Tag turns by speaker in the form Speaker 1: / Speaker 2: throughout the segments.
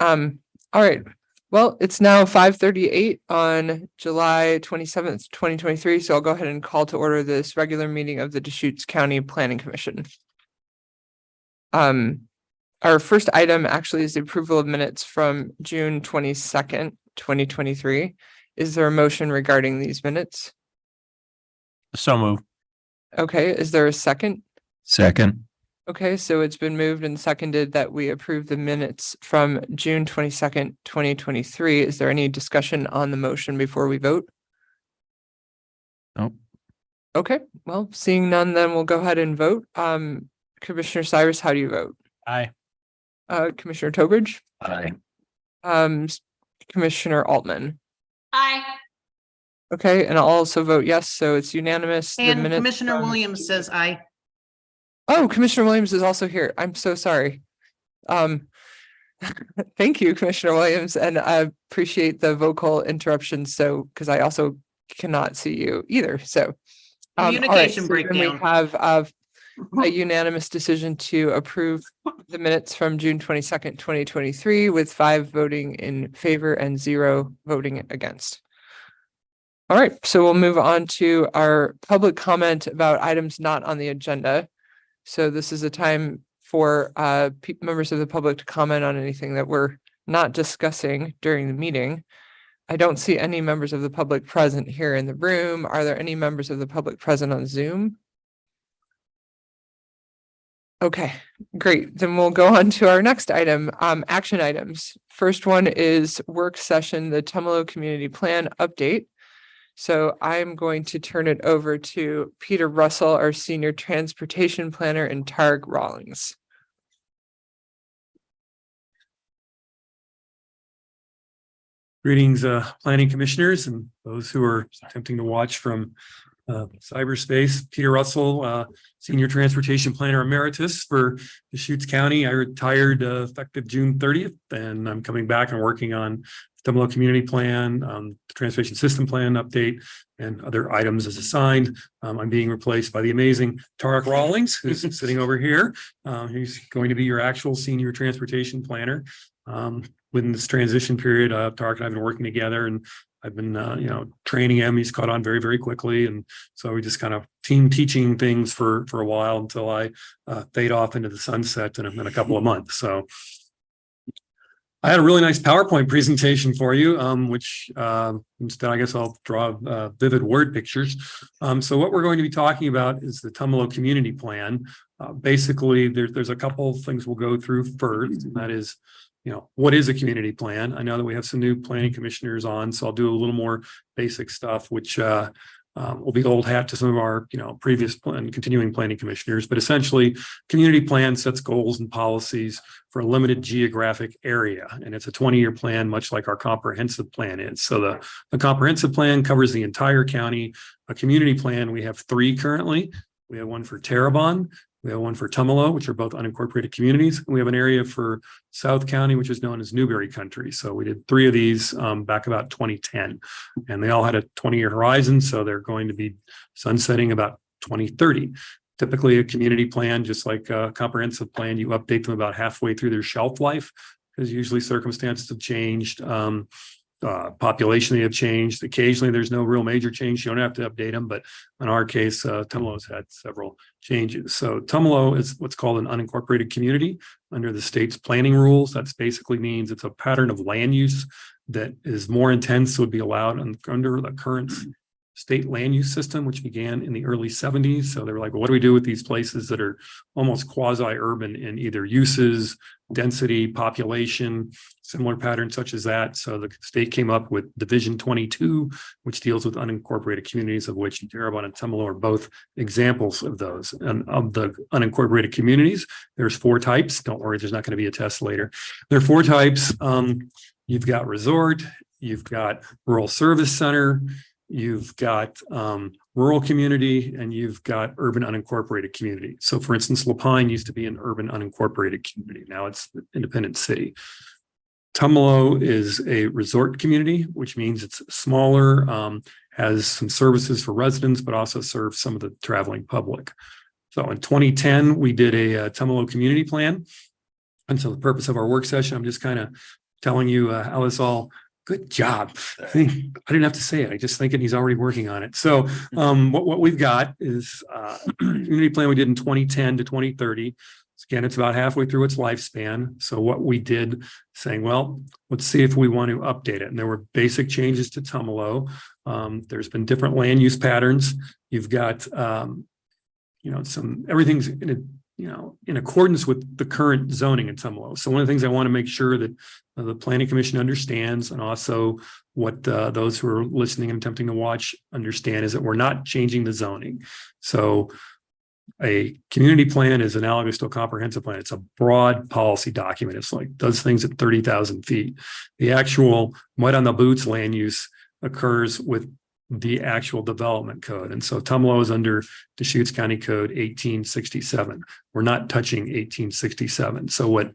Speaker 1: All right. Well, it's now 5:38 on July 27th, 2023. So I'll go ahead and call to order this regular meeting of the Deschutes County Planning Commission. Our first item actually is the approval of minutes from June 22nd, 2023. Is there a motion regarding these minutes?
Speaker 2: So move.
Speaker 1: Okay, is there a second?
Speaker 2: Second.
Speaker 1: Okay, so it's been moved and seconded that we approve the minutes from June 22nd, 2023. Is there any discussion on the motion before we vote?
Speaker 2: Nope.
Speaker 1: Okay, well, seeing none, then we'll go ahead and vote. Commissioner Cyrus, how do you vote?
Speaker 2: Aye.
Speaker 1: Commissioner Tobridge?
Speaker 2: Aye.
Speaker 1: Commissioner Altman?
Speaker 3: Aye.
Speaker 1: Okay, and I'll also vote yes, so it's unanimous. The
Speaker 3: And
Speaker 1: minutes
Speaker 3: Commissioner
Speaker 1: from-
Speaker 3: Williams says aye.
Speaker 1: Oh, Commissioner Williams is also here. I'm so sorry. Thank you, Commissioner Williams, and I appreciate the vocal interruption. So, because I also cannot see you either. So, all right,
Speaker 3: Communication
Speaker 1: so then
Speaker 3: breakdown.
Speaker 1: we have a unanimous decision to approve the minutes from June 22nd, 2023, with 5 voting in favor and 0 voting against. All right, so we'll move on to our public comment about items not on the agenda. So this is a time for members of the public to comment on anything that we're not discussing during the meeting. I don't see any members of the public present here in the room. Are there any members of the public present on Zoom? Okay, great. Then we'll go on to our next item, action items. First one is work session, the Tumalo Community Plan update. So I'm going to turn it over to Peter Russell, our Senior Transportation Planner, and Tarek Rawlings.
Speaker 4: Greetings, planning commissioners and those who are attempting to watch from cyberspace. Peter Russell, Senior Transportation Planner Emeritus for Deschutes County. I retired effective June 30th, and I'm coming back and working on Tumalo Community Plan, the Transportation System Plan update, and other items as assigned. I'm being replaced by the amazing Tarek Rawlings, who's sitting over here. He's going to be your actual Senior Transportation Planner. Within this transition period, Tarek and I have been working together, and I've been, training him. He's caught on very, very quickly. And so we just kind of team teaching things for a while until I fade off into the sunset in a couple of months. So I had a really nice PowerPoint presentation for you, which instead, I guess I'll draw vivid word pictures. So what we're going to be talking about is the Tumalo Community Plan. Basically, there's a couple of things we'll go through first, and that is, what is a community plan? I know that we have some new planning commissioners on, so I'll do a little more basic stuff, which will be old hat to some of our, previous and continuing planning commissioners. But essentially, community plan sets goals and policies for a limited geographic area, and it's a 20-year plan, much like our comprehensive plan is. So the comprehensive plan covers the entire county. A community plan, we have 3 currently. We have one for Terrebonne. We have one for Tumalo, which are both unincorporated communities. And we have an area for South County, which is known as Newberry Country. So we did 3 of these back about 2010, and they all had a 20-year horizon. So they're going to be sunsetting about 2030. Typically a community plan, just like a comprehensive plan, you update them about halfway through their shelf life, because usually circumstances have changed. Population, they have changed. Occasionally, there's no real major change. You don't have to update them, but in our case, Tumalo's had several changes. So Tumalo is what's called an unincorporated community under the state's planning rules. That basically means it's a pattern of land use that is more intense, would be allowed under the current state land use system, which began in the early 70s. So they were like, well, what do we do with these places that are almost quasi-urban in either uses, density, population, similar patterns such as that? So the state came up with Division 22, which deals with unincorporated communities, of which Terrebonne and Tumalo are both examples of those. And of the unincorporated communities, there's 4 types. Don't worry, there's not going to be a test later. There are 4 types. You've got resort, you've got rural service center, you've got rural community, and you've got urban unincorporated community. So for instance, Lapine used to be an urban unincorporated community. Now it's an independent city. Tumalo is a resort community, which means it's smaller, has some services for residents, but also serves some of the traveling public. So in 2010, we did a Tumalo community plan. And so the purpose of our work session, I'm just kind of telling you how this all, good job. I didn't have to say it. I just thinking he's already working on it. So what we've got is community plan we did in 2010 to 2030. Again, it's about halfway through its lifespan. So what we did saying, well, let's see if we want to update it. And there were basic changes to Tumalo. There's been different land use patterns. You've got, everything's in accordance with the current zoning in Tumalo. So one of the things I want to make sure that the Planning Commission understands, and also what those who are listening and attempting to watch understand, is that we're not changing the zoning. So a community plan is analogous to a comprehensive plan. It's a broad policy document. It's like does things at 30,000 feet. The actual mud on the boots land use occurs with the actual development code. And so Tumalo is under Deschutes County Code 1867. We're not touching 1867. So what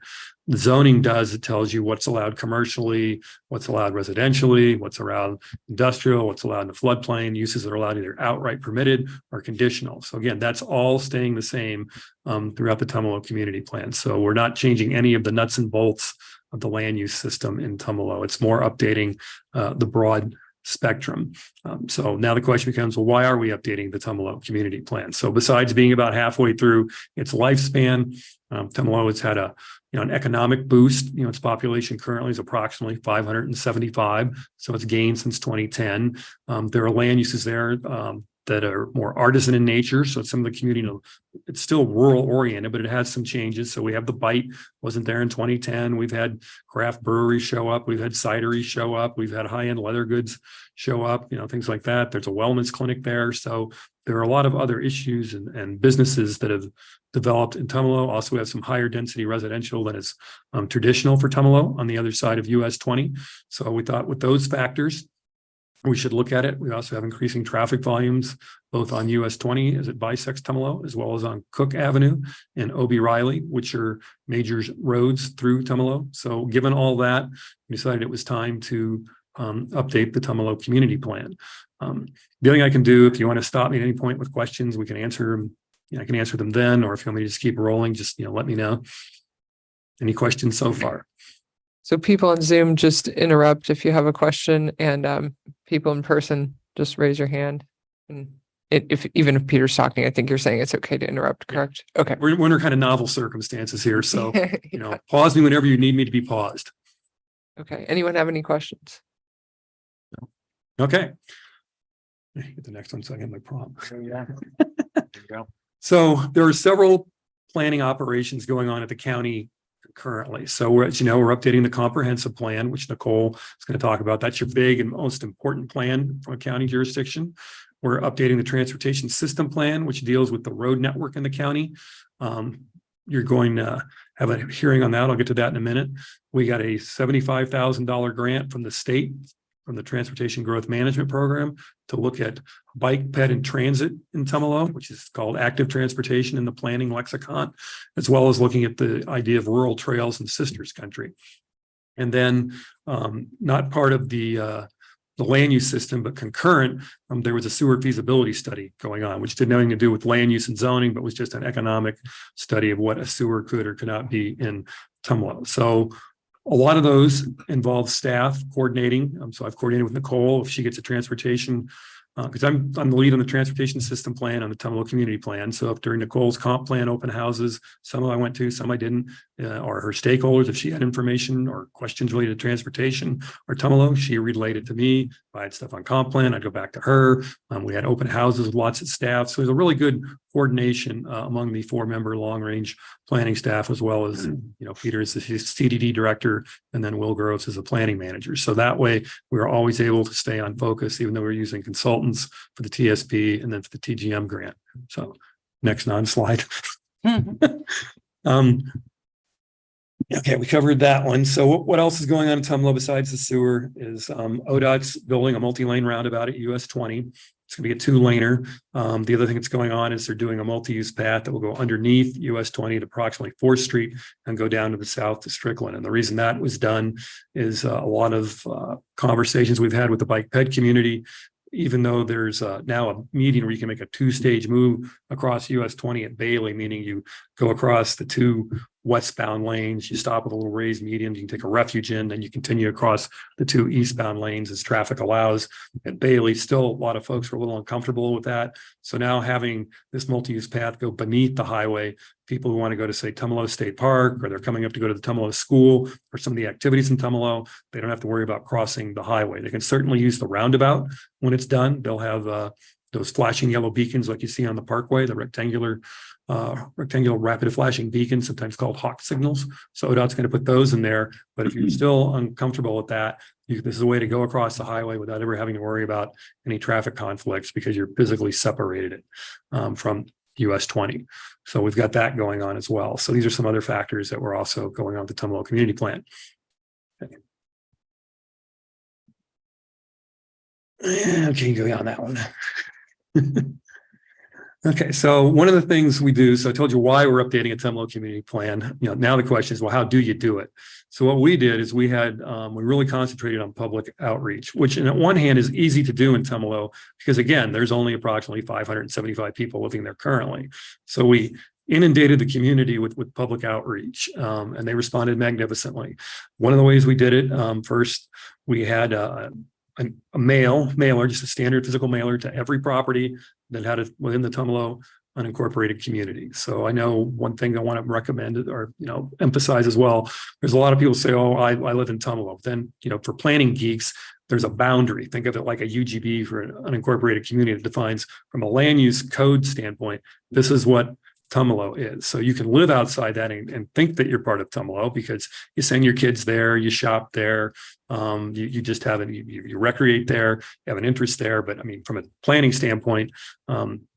Speaker 4: the zoning does, it tells you what's allowed commercially, what's allowed residentially, what's allowed industrial, what's allowed in the floodplain, uses that are allowed either outright permitted or conditional. So again, that's all staying the same throughout the Tumalo community plan. So we're not changing any of the nuts and bolts of the land use system in Tumalo. It's more updating the broad spectrum. So now the question becomes, well, why are we updating the Tumalo community plan? So besides being about halfway through its lifespan, Tumalo has had an economic boost. Its population currently is approximately 575. So it's gained since 2010. There are land uses there that are more artisan in nature. So some of the community, it's still rural oriented, but it has some changes. So we have the Bite, wasn't there in 2010. We've had craft breweries show up. We've had cideries show up. We've had high-end leather goods show up, things like that. There's a wellness clinic there. So there are a lot of other issues and businesses that have developed in Tumalo. Also, we have some higher density residential that is traditional for Tumalo on the other side of US 20. So we thought with those factors, we should look at it. We also have increasing traffic volumes, both on US 20 as it bisects Tumalo, as well as on Cook Avenue and Obie Riley, which are major roads through Tumalo. So given all that, we decided it was time to update the Tumalo community plan. The other thing I can do, if you want to stop me at any point with questions, we can answer them. I can answer them then, or if you want me to just keep rolling, just let me know. Any questions so far?
Speaker 1: So people on Zoom, just interrupt if you have a question, and people in person, just raise your hand. And even if Peter's talking, I think you're saying it's okay to interrupt, correct? Okay.
Speaker 4: We're under kind of novel circumstances here, so pause me whenever you need me to be paused.
Speaker 1: Okay. Anyone have any questions?
Speaker 4: Okay. Get the next one so I get my prompt.
Speaker 2: Yeah.
Speaker 4: So there are several planning operations going on at the county currently. So we're updating the comprehensive plan, which Nicole is going to talk about. That's your big and most important plan from a county jurisdiction. We're updating the transportation system plan, which deals with the road network in the county. You're going to have a hearing on that. I'll get to that in a minute. We got a $75,000 grant from the state, from the Transportation Growth Management Program, to look at bike, ped, and transit in Tumalo, which is called active transportation in the planning lexicon, as well as looking at the idea of rural trails and sisters country. And then not part of the land use system, but concurrent, there was a sewer feasibility study going on, which did nothing to do with land use and zoning, but was just an economic study of what a sewer could or could not be in Tumalo. So a lot of those involve staff coordinating. So I've coordinated with Nicole if she gets a transportation, because I'm the lead on the transportation system plan on the Tumalo community plan. So if during Nicole's comp plan open houses, some I went to, some I didn't, or her stakeholders, if she had information or questions related to transportation or Tumalo, she relayed it to me. If I had stuff on comp plan, I'd go back to her. We had open houses with lots of staff. So there's a really good coordination among the 4-member long range planning staff, as well as, Peter is the CDD director, and then Will Groves is a planning manager. So that way we were always able to stay on focus, even though we were using consultants for the TSP and then for the TGM grant. So next slide. Okay, we covered that one. So what else is going on in Tumalo besides the sewer is ODOT's building a multi-lane roundabout at US 20. It's going to be a 2-laner. The other thing that's going on is they're doing a multi-use path that will go underneath US 20 at approximately 4th Street and go down to the south to Strickland. And the reason that was done is a lot of conversations we've had with the bike ped community. Even though there's now a median where you can make a 2-stage move across US 20 at Bailey, meaning you go across the 2 westbound lanes. You stop at a little raised median, you can take a refuge in, then you continue across the 2 eastbound lanes as traffic allows. At Bailey, still a lot of folks are a little uncomfortable with that. So now having this multi-use path go beneath the highway, people who want to go to, say, Tumalo State Park, or they're coming up to go to the Tumalo School or some of the activities in Tumalo, they don't have to worry about crossing the highway. They can certainly use the roundabout when it's done. They'll have those flashing yellow beacons like you see on the parkway, the rectangular rapid flashing beacons, sometimes called hawk signals. So ODOT's going to put those in there. But if you're still uncomfortable with that, this is a way to go across the highway without ever having to worry about any traffic conflicts because you're physically separated it from US 20. So we've got that going on as well. So these are some other factors that we're also going on with the Tumalo Community Plan. Okay, go on that one. Okay, so one of the things we do, so I told you why we're updating a Tumalo community plan. Now the question is, well, how do you do it? So what we did is we really concentrated on public outreach, which on one hand is easy to do in Tumalo because again, there's only approximately 575 people living there currently. So we inundated the community with public outreach, and they responded magnificently. One of the ways we did it, first, we had a mailer, just a standard physical mailer to every property that had it within the Tumalo unincorporated community. So I know one thing I want to recommend or emphasize as well. There's a lot of people say, "Oh, I live in Tumalo." Then for planning geeks, there's a boundary. Think of it like a UGB for an unincorporated community that defines from a land use code standpoint. This is what Tumalo is. So you can live outside that and think that you're part of Tumalo because you send your kids there, you shop there, you just have it, you recreate there, you have an interest there. But I mean, from a planning standpoint,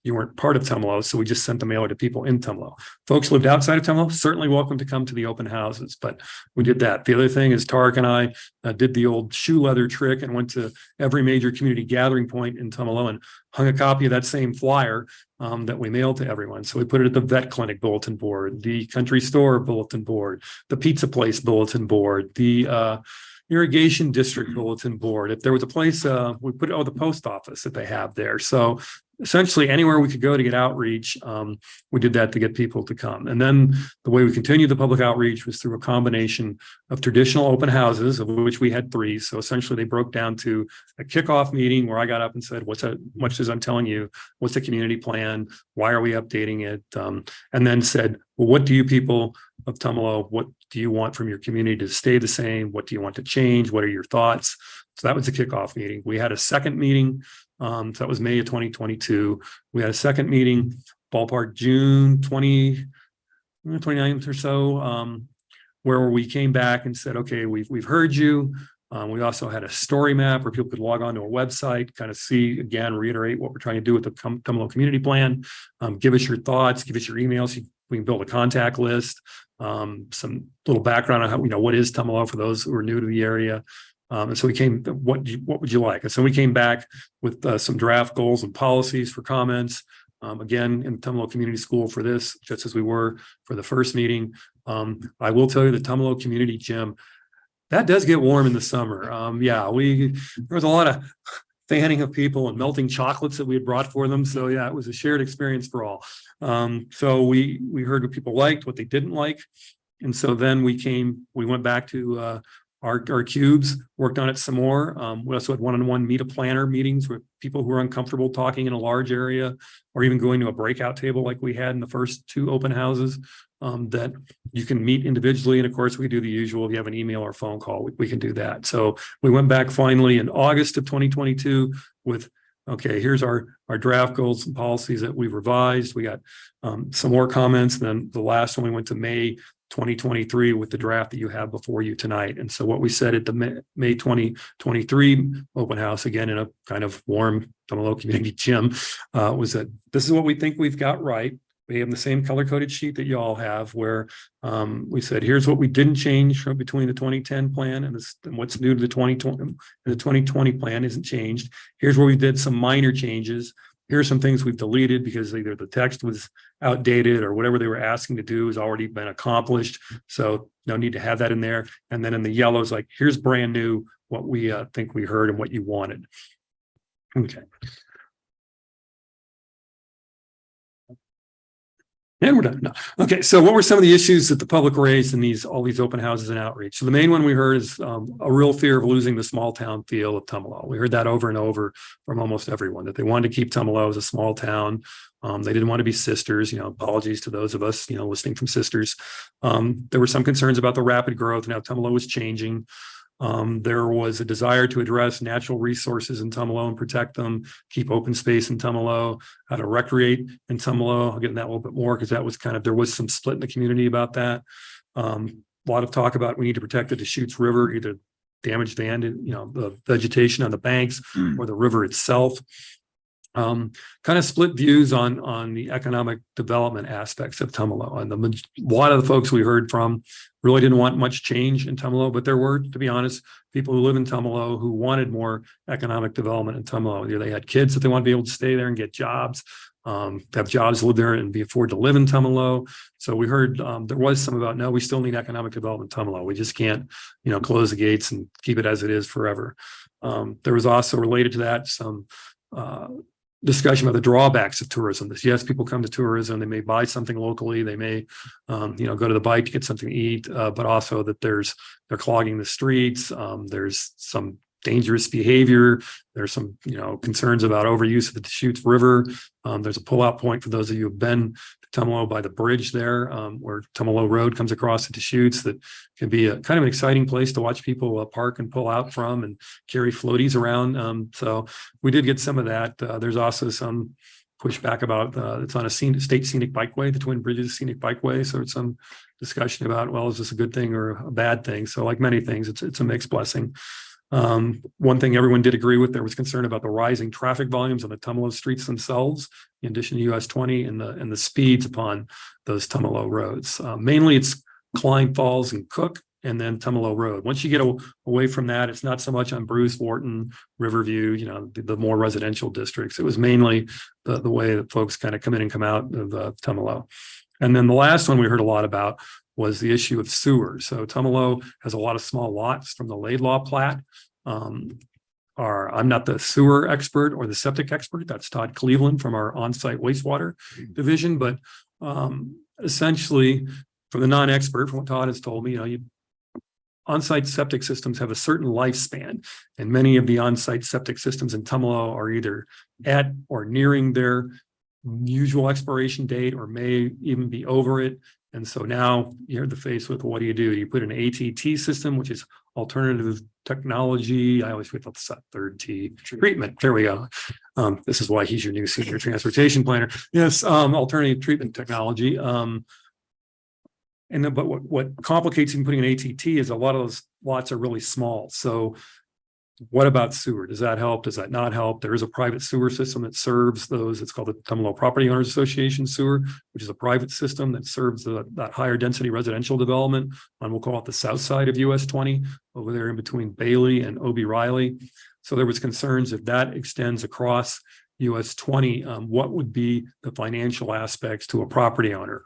Speaker 4: you weren't part of Tumalo, so we just sent the mailer to people in Tumalo. Folks lived outside of Tumalo, certainly welcome to come to the open houses, but we did that. The other thing is Tarek and I did the old shoe leather trick and went to every major community gathering point in Tumalo and hung a copy of that same flyer that we mailed to everyone. So we put it at the vet clinic bulletin board, the country store bulletin board, the pizza place bulletin board, the irrigation district bulletin board. If there was a place, we put it on the post office that they have there. So essentially anywhere we could go to get outreach, we did that to get people to come. And then the way we continued the public outreach was through a combination of traditional open houses, of which we had 3. So essentially they broke down to a kickoff meeting where I got up and said, much as I'm telling you, what's the community plan? Why are we updating it? And then said, well, what do you people of Tumalo, what do you want from your community to stay the same? What do you want to change? What are your thoughts? So that was the kickoff meeting. We had a second meeting. So that was May of 2022. We had a second meeting, ballpark June 29th or so, where we came back and said, okay, we've heard you. We also had a story map where people could log on to a website, kind of see, again, reiterate what we're trying to do with the Tumalo community plan. Give us your thoughts, give us your emails. We can build a contact list, some little background on how, what is Tumalo for those who are new to the area. And so we came, what would you like? And so we came back with some draft goals and policies for comments. Again, in Tumalo Community School for this, just as we were for the first meeting. I will tell you the Tumalo Community Gym, that does get warm in the summer. There was a lot of fanning of people and melting chocolates that we had brought for them. So yeah, it was a shared experience for all. So we heard what people liked, what they didn't like. And so then we went back to our cubes, worked on it some more. We also had one-on-one meet-a-planner meetings with people who are uncomfortable talking in a large area or even going to a breakout table like we had in the first 2 open houses that you can meet individually. And of course, we do the usual. If you have an email or phone call, we can do that. So we went back finally in August of 2022 with, okay, here's our draft goals and policies that we've revised. We got some more comments. Then the last one, we went to May 2023 with the draft that you have before you tonight. And so what we said at the May 2023 open house, again, in a kind of warm Tumalo community gym, was that this is what we think we've got right. We have the same color coded sheet that you all have where we said, here's what we didn't change from between the 2010 plan and what's new to the 2020. And the 2020 plan isn't changed. Here's where we did some minor changes. Here are some things we've deleted because either the text was outdated or whatever they were asking to do has already been accomplished. So no need to have that in there. And then in the yellows, like here's brand new, what we think we heard and what you wanted. Okay. And we're done. No. Okay. So what were some of the issues that the public raised in all these open houses and outreach? So the main one we heard is a real fear of losing the small town feel of Tumalo. We heard that over and over from almost everyone, that they wanted to keep Tumalo as a small town. They didn't want to be sisters, apologies to those of us, listening from sisters. There were some concerns about the rapid growth and how Tumalo was changing. There was a desire to address natural resources in Tumalo and protect them, keep open space in Tumalo, how to recreate in Tumalo. I'll get into that a little bit more because that was there was some split in the community about that. A lot of talk about we need to protect the Deschutes River, either damage the vegetation on the banks or the river itself. Kind of split views on the economic development aspects of Tumalo. And a lot of the folks we heard from really didn't want much change in Tumalo, but there were, to be honest, people who live in Tumalo who wanted more economic development in Tumalo. Either they had kids that they wanted to be able to stay there and get jobs, have jobs, live there and be afford to live in Tumalo. So we heard there was some about, no, we still need economic development in Tumalo. We just can't, close the gates and keep it as it is forever. There was also related to that some discussion about the drawbacks of tourism. Yes, people come to tourism, they may buy something locally, they may, go to the bike to get something to eat, but also that they're clogging the streets. There's some dangerous behavior. There's some, concerns about overuse of the Deschutes River. There's a pullout point for those of you who've been to Tumalo by the bridge there, where Tumalo Road comes across the Deschutes. That can be a kind of an exciting place to watch people park and pull out from and carry floaties around. So we did get some of that. There's also some pushback about it's on a state scenic bikeway, the Twin Bridges Scenic Bikeway. So it's some discussion about, well, is this a good thing or a bad thing? So like many things, it's a mixed blessing. One thing everyone did agree with, there was concern about the rising traffic volumes on the Tumalo streets themselves, in addition to US 20 and the speeds upon those Tumalo roads. Mainly it's Klein Falls and Cook, and then Tumalo Road. Once you get away from that, it's not so much on Bruce, Wharton, Riverview, the more residential districts. It was mainly the way that folks kind of come in and come out of Tumalo. And then the last one we heard a lot about was the issue of sewers. So Tumalo has a lot of small lots from the Laidlaw plat. I'm not the sewer expert or the septic expert. That's Todd Cleveland from our on-site wastewater division. But essentially, from the non-expert, from what Todd has told me, on-site septic systems have a certain lifespan, and many of the on-site septic systems in Tumalo are either at or nearing their usual expiration date or may even be over it. And so now you're face with, what do? You put an ATT system, which is alternative technology. I always forget the third T, treatment. There we go. This is why he's your new senior transportation planner. Yes, alternative treatment technology. But what complicates even putting an ATT is a lot of those lots are really small. So what about sewer? Does that help? Does that not help? There is a private sewer system that serves those. It's called the Tumalo Property Owners Association sewer, which is a private system that serves that higher density residential development on, we'll call it the south side of US 20, over there in between Bailey and Obi Riley. So there was concerns if that extends across US 20, what would be the financial aspects to a property owner?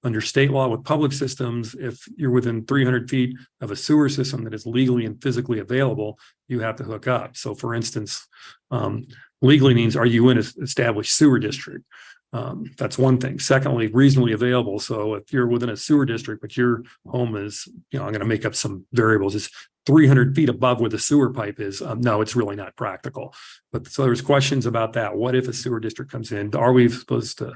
Speaker 4: Under state law with public systems, if you're within 300 feet of a sewer system that is legally and physically available, you have to hook up. So for instance, legally means, are you in an established sewer district? That's one thing. Secondly, reasonably available. So if you're within a sewer district, but your home is, I'm going to make up some variables, is 300 feet above where the sewer pipe is, no, it's really not practical. But so there's questions about that. What if a sewer district comes in? Are we supposed to,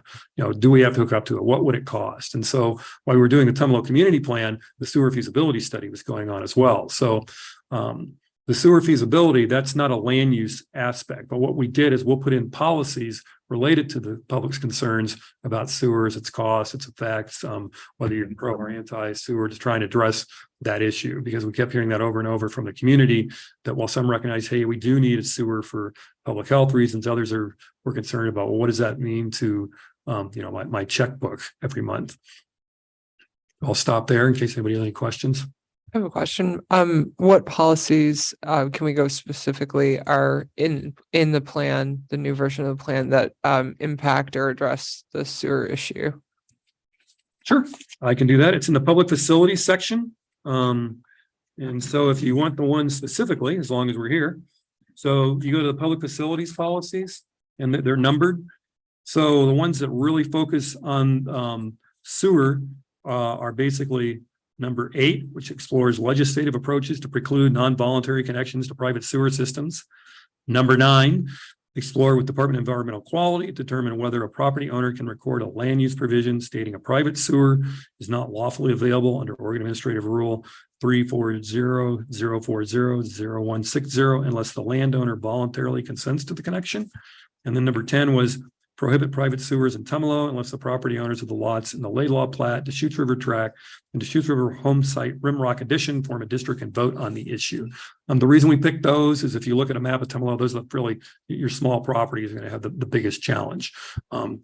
Speaker 4: do we have to hook up to it? What would it cost? And so while we were doing the Tumalo community plan, the sewer feasibility study was going on as well. So the sewer feasibility, that's not a land use aspect, but what we did is we'll put in policies related to the public's concerns about sewers, its costs, its effects, whether you're pro or anti-sewer, just trying to address that issue, because we kept hearing that over and over from the community that while some recognize, hey, we do need a sewer for public health reasons, others were concerned about, well, what does that mean to my checkbook every month? I'll stop there in case anybody has any questions.
Speaker 1: I have a question. What policies can we go specifically are in the plan, the new version of the plan that impact or address the sewer issue?
Speaker 4: Sure, I can do that. It's in the public facilities section. And so if you want the one specifically, as long as we're here, so you go to the public facilities policies and they're numbered. So the ones that really focus on sewer are basically number 8, which explores legislative approaches to preclude non-voluntary connections to private sewer systems. Number 9, explore with Department of Environmental Quality to determine whether a property owner can record a land use provision stating a private sewer is not lawfully available under Oregon Administrative Rule 340-040-0160 unless the landowner voluntarily consents to the connection. And then number 10 was prohibit private sewers in Tumalo unless the property owners of the lots in the Laidlaw Plat, Deschutes River Tract, and Deschutes River Home Site Rimrock Addition form a district and vote on the issue. The reason we picked those is if you look at a map of Tumalo, those are really your small properties are going to have the biggest challenge.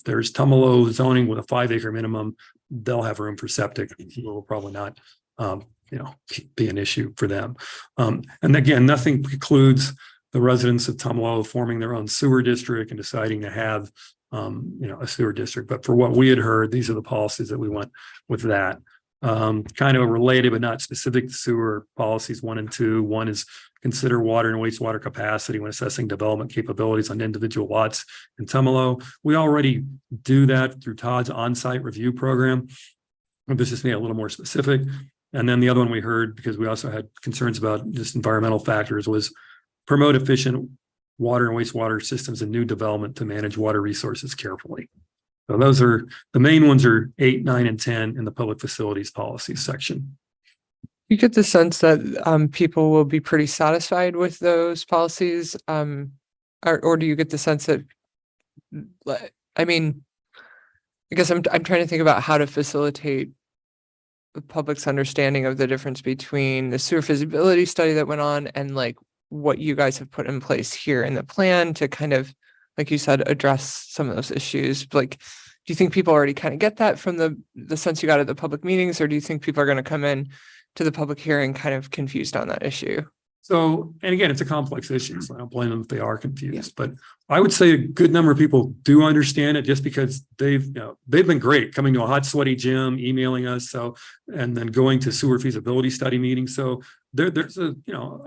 Speaker 4: There's Tumalo zoning with a 5-acre minimum. They'll have room for septic. Will probably not, be an issue for them. And again, nothing precludes the residents of Tumalo forming their own sewer district and deciding to have a sewer district. But for what we had heard, these are the policies that we went with that. Kind of related, but not specific to sewer policies 1 and 2. 1 is consider water and wastewater capacity when assessing development capabilities on individual lots in Tumalo. We already do that through Todd's on-site review program. This just made it a little more specific. And then the other one we heard, because we also had concerns about just environmental factors, was promote efficient water and wastewater systems and new development to manage water resources carefully. So those are the main ones are 8, 9, and 10 in the public facilities policies section.
Speaker 1: You get the sense that people will be pretty satisfied with those policies, or do you get the sense that, I guess I'm trying to think about how to facilitate the public's understanding of the difference between the sewer feasibility study that went on and like what you guys have put in place here in the plan to kind of, like you said, address some of those issues. Like, do you think people already kind of get that from the sense you got at the public meetings, or do you think people are going to come in to the public hearing kind of confused on that issue?
Speaker 4: So, and again, it's a complex issue, so I don't blame them if they are confused, but I would say a good number of people do understand it just because they've been great coming to a hot, sweaty gym, emailing us. So, and then going to sewer feasibility study meetings. So there's a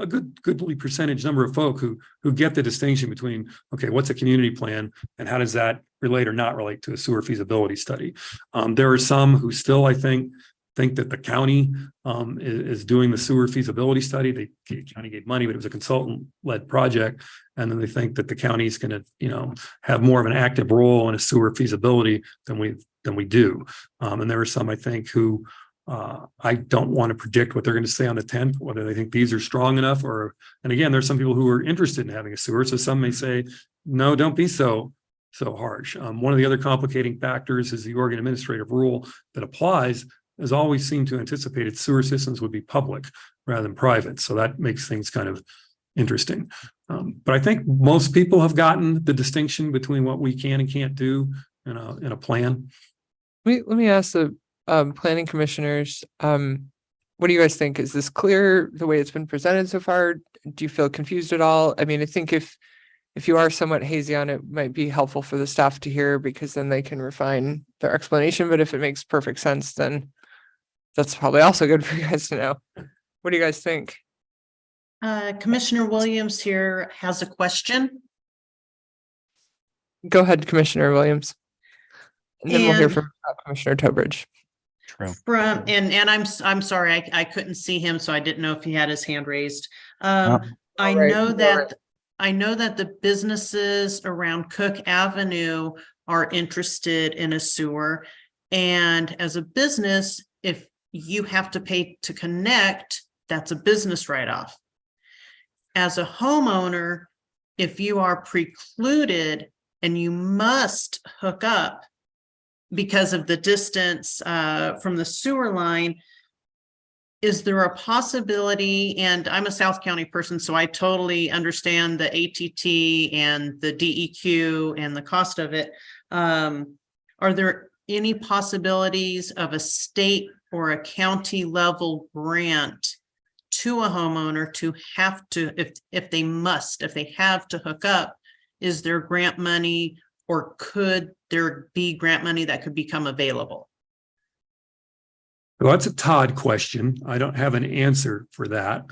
Speaker 4: goodly percentage number of folk who get the distinction between, okay, what's a community plan and how does that relate or not relate to a sewer feasibility study? There are some who still, I think that the county is doing the sewer feasibility study. The county gave money, but it was a consultant-led project. And then they think that the county is going to, have more of an active role in a sewer feasibility than we do. And there are some, I think, who I don't want to predict what they're going to say on the 10th, whether they think these are strong enough and again, there's some people who are interested in having a sewer. So some may say, no, don't be so harsh. One of the other complicating factors is the Oregon Administrative Rule that applies has always seemed to anticipate its sewer systems would be public rather than private. So that makes things kind of interesting. But I think most people have gotten the distinction between what we can and can't do in a plan.
Speaker 1: Let me ask the planning commissioners, what do you guys think? Is this clear the way it's been presented so far? Do you feel confused at all? I think if you are somewhat hazy on it, it might be helpful for the staff to hear because then they can refine their explanation. But if it makes perfect sense, then that's probably also good for you guys to know. What do you guys think?
Speaker 3: Commissioner Williams here has a question.
Speaker 1: Go ahead, Commissioner Williams. And then we'll hear from Commissioner Tobridge.
Speaker 2: True.
Speaker 3: And I'm sorry, I couldn't see him, so I didn't know if he had his hand raised.
Speaker 1: Right.
Speaker 3: I know that the businesses around Cook Avenue are interested in a sewer. And as a business, if you have to pay to connect, that's a business write-off. As a homeowner, if you are precluded and you must hook up because of the distance from the sewer line, is there a possibility, and I'm a South County person, so I totally understand the ATT and the DEQ and the cost of it. Are there any possibilities of a state or a county level grant to a homeowner to have to, if they have to hook up, is there grant money or could there be grant money that could become available?
Speaker 4: Well, that's a Todd question. I don't have an answer for that.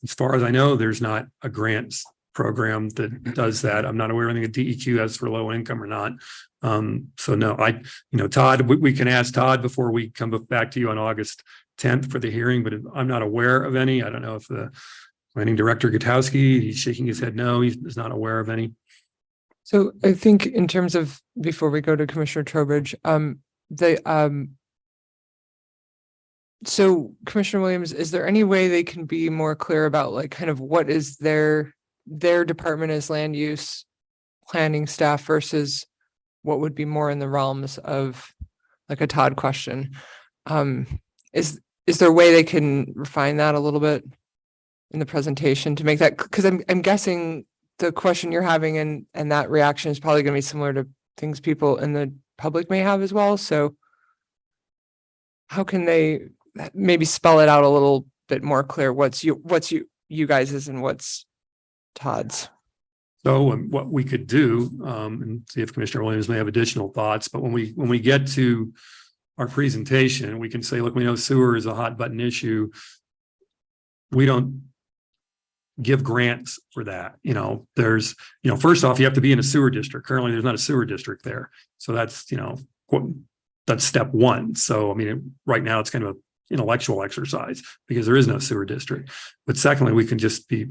Speaker 4: As far as I know, there's not a grant program that does that. I'm not aware of anything that DEQ has for low income or not. So no, Todd, we can ask Todd before we come back to you on August 10th for the hearing, but I'm not aware of any. I don't know if the planning director Gutowski, he's shaking his head no, he's not aware of any.
Speaker 1: So I think in terms of, before we go to Commissioner Trowbridge, so Commissioner Williams, is there any way they can be more clear about like kind of what is their department as land use planning staff versus what would be more in the realms of like a Todd question? Is there a way they can refine that a little bit in the presentation to make that, because I'm guessing the question you're having and that reaction is probably going to be similar to things people in the public may have as well. So how can they maybe spell it out a little bit more clear? What's you guys's and what's Todd's?
Speaker 4: So what we could do, and see if Commissioner Williams may have additional thoughts, but when we get to our presentation, we can say, look, we know sewer is a hot button issue. We don't give grants for that. First off, you have to be in a sewer district. Currently, there's not a sewer district there. So that's step one. So, right now it's kind of an intellectual exercise because there is no sewer district. But secondly, we can just be,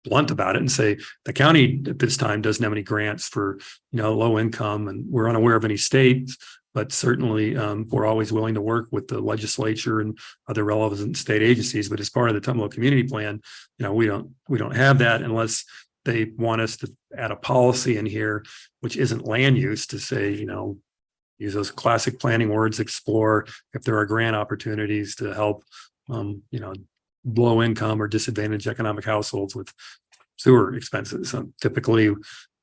Speaker 4: blunt about it and say the county at this time doesn't have any grants for, low income, and we're unaware of any states, but certainly we're always willing to work with the legislature and other relevant state agencies. But as part of the Tumalo Community Plan, we don't have that unless they want us to add a policy in here, which isn't land use, to say, use those classic planning words, explore if there are grant opportunities to help, low income or disadvantaged economic households with sewer expenses. Typically,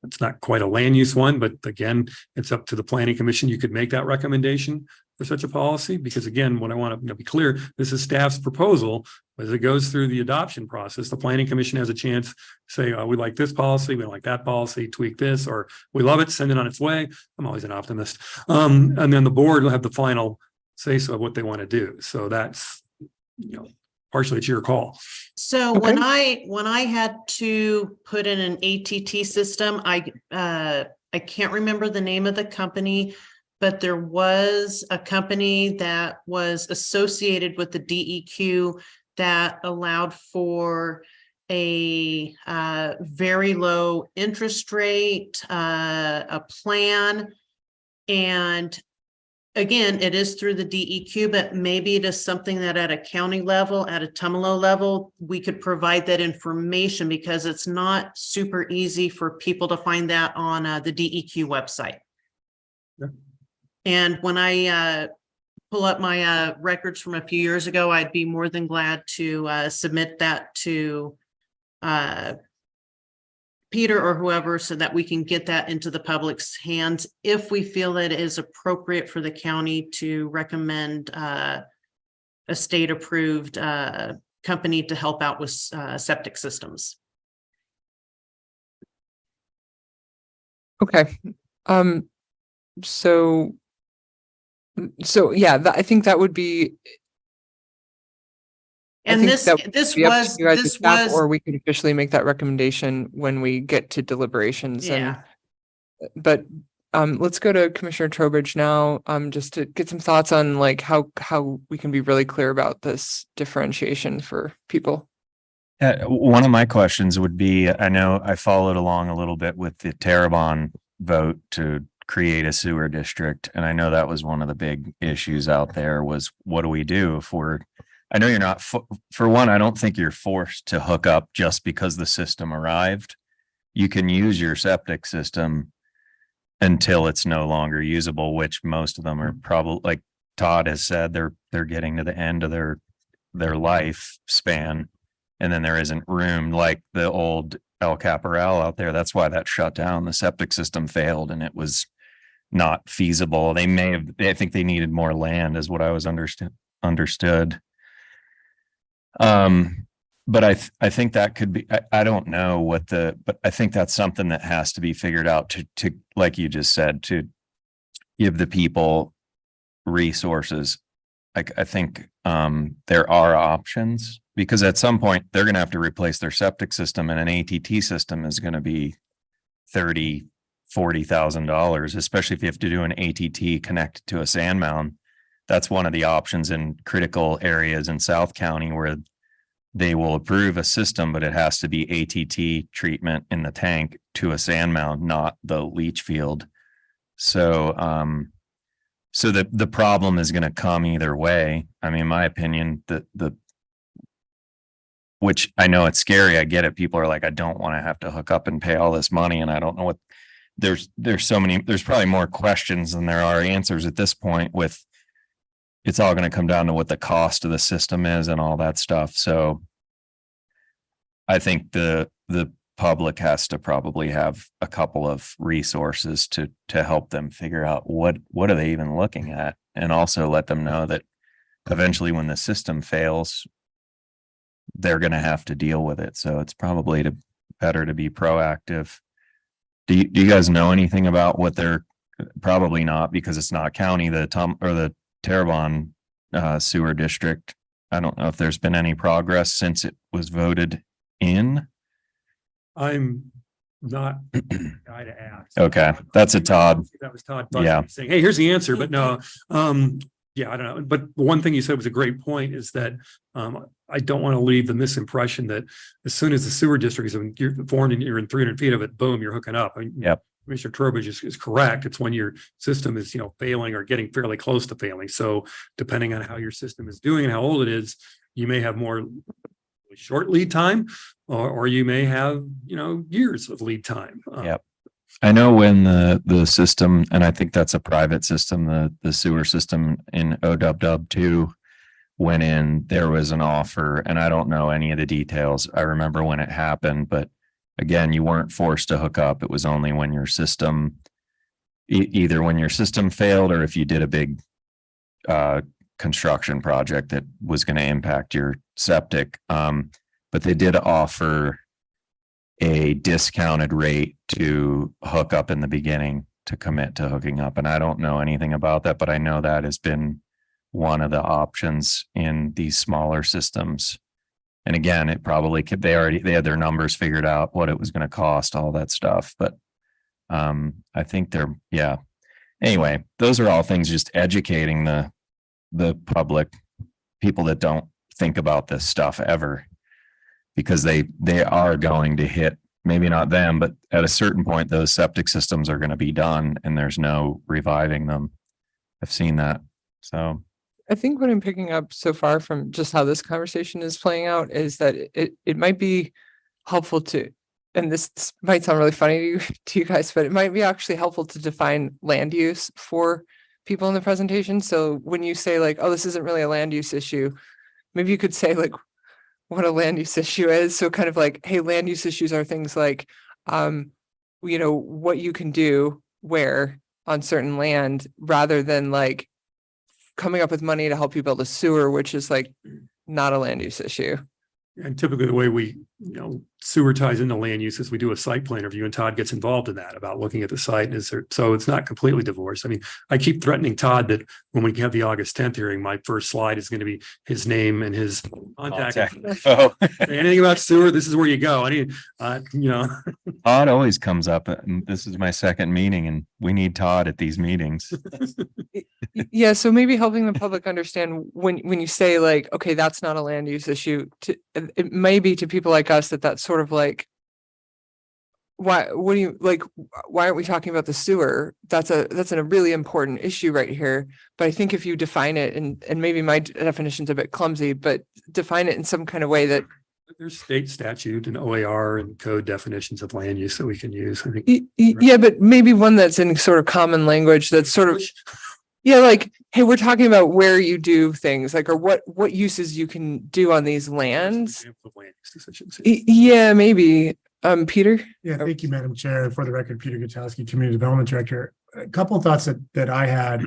Speaker 4: it's not quite a land use one, but again, it's up to the planning commission. You could make that recommendation for such a policy, because again, what I want to be clear, this is staff's proposal. As it goes through the adoption process, the planning commission has a chance to say, we like this policy, we don't like that policy, tweak this, or we love it, send it on its way. I'm always an optimist. And then the board will have the final say so of what they want to do. So that's, partially it's your call.
Speaker 3: So
Speaker 1: Okay.
Speaker 3: when I had to put in an ATT system, I can't remember the name of the company, but there was a company that was associated with the DEQ that allowed for a very low interest rate, a plan. And again, it is through the DEQ, but maybe it is something that at a county level, at a Tumalo level, we could provide that information, because it's not super easy for people to find that on the DEQ website.
Speaker 4: Yeah.
Speaker 3: And when I pull up my records from a few years ago, I'd be more than glad to submit that to Peter or whoever, so that we can get that into the public's hands if we feel that it is appropriate for the county to recommend a state approved company to help out with septic systems.
Speaker 1: Okay. So yeah, I think that would be. I
Speaker 3: And
Speaker 1: think
Speaker 3: this
Speaker 1: that would
Speaker 3: this
Speaker 1: be up to
Speaker 3: was
Speaker 1: you as a
Speaker 3: this
Speaker 1: staff,
Speaker 3: was
Speaker 1: or we could officially make that recommendation when we get to deliberations.
Speaker 3: yeah.
Speaker 1: But let's go to Commissioner Trowbridge now, just to get some thoughts on like how we can be really clear about this differentiation for people.
Speaker 2: One of my questions would be, I know I followed along a little bit with the Terrebonne vote to create a sewer district. And I know that was one of the big issues out there was, what do we do if I know you're not, for one, I don't think you're forced to hook up just because the system arrived. You can use your septic system until it's no longer usable, which most of them are probably, like Todd has said, they're getting to the end of their life span. And then there isn't room, like the old El Caporal out there. That's why that shut down. The septic system failed and it was not feasible. I think they needed more land is what I was understood. But I think that could be, I don't know but I think that's something that has to be figured out to, like you just said, to give the people resources. I think, there are options because at some point they're going to have to replace their septic system, and an ATT system is going to be $30,000-$40,000, especially if you have to do an ATT connected to a sand mound. That's one of the options in critical areas in South County where they will approve a system, but it has to be ATT treatment in the tank to a sand mound, not the leach field. So, so the problem is going to come either way. I mean, in my opinion, which I know it's scary. I get it. People are like, I don't want to have to hook up and pay all this money. And I don't know what there's probably more questions than there are answers at this point. With it's all going to come down to what the cost of the system is and all that stuff. So I think the public has to probably have a couple of resources to help them figure out what are they even looking at, and also let them know that eventually when the system fails, they're going to have to deal with it. So it's probably better to be proactive. Do you guys know anything about what they're probably not, because it's not county, the Terrebonne sewer district? I don't know if there's been any progress since it was voted in.
Speaker 4: I'm not the guy to ask.
Speaker 2: Okay, that's a Todd.
Speaker 4: That was Todd.
Speaker 2: Yeah.
Speaker 4: Saying, hey, here's the answer, but no. Yeah, I don't know. But one thing you said was a great point, is that I don't want to leave the misimpression that as soon as the sewer district is formed and you're in 300 feet of it, boom, you're hooking up. I mean,
Speaker 2: Yep.
Speaker 4: Commissioner Trowbridge is correct. It's when your system is, failing or getting fairly close to failing. So depending on how your system is doing and how old it is, you may have more short lead time, or you may have, years of lead time.
Speaker 2: Yep. I know when the system, and I think that's a private system, the sewer system in OWW 2 went in, there was an offer, and I don't know any of the details. I remember when it happened, but again, you weren't forced to hook up. It was only when your system, either when your system failed or if you did a big construction project that was going to impact your septic. But they did offer a discounted rate to hook up in the beginning, to commit to hooking up. And I don't know anything about that, but I know that has been one of the options in these smaller systems. And again, it probably could, they had their numbers figured out, what it was going to cost, all that stuff. But I think anyway, those are all things, just educating the public, people that don't think about this stuff ever, because they are going to hit, maybe not them, but at a certain point, those septic systems are going to be done and there's no reviving them. I've seen that. So
Speaker 1: I think what I'm picking up so far from just how this conversation is playing out is that it might be helpful to, and this might sound really funny to you guys, but it might be actually helpful to define land use for people in the presentation. So when you say like, oh, this isn't really a land use issue, maybe you could say like what a land use issue is. So kind of like, hey, land use issues are things like, what you can do where on certain land, rather than like coming up with money to help you build a sewer, which is like not a land use issue.
Speaker 4: And typically the way we, sewer ties into land use is we do a site plan review, and Todd gets involved in that, about looking at the site. So it's not completely divorced. I mean, I keep threatening Todd that when we have the August 10th hearing, my first slide is going to be his name and his contact.
Speaker 2: Oh.
Speaker 4: Anything about sewer, this is where you go. I need,
Speaker 2: Todd always comes up, and this is my second meeting, and we need Todd at these meetings.
Speaker 1: Yeah, so maybe helping the public understand when you say like, okay, that's not a land use issue, it may be to people like us that's sort of like, why aren't we talking about the sewer? That's a really important issue right here. But I think if you define it, and maybe my definition's a bit clumsy, but define it in some kind of way that
Speaker 4: there's state statute and OAR and code definitions of land use that we can use. I think.
Speaker 1: Yeah, but maybe one that's in sort of common language, that's sort of, yeah, like, hey, we're talking about where you do things, like, or what uses you can do on these lands. Yeah, maybe. Peter?
Speaker 5: Yeah, thank you, Madam Chair. For the record, Peter Gutowski, Community Development Director. A couple of thoughts that I had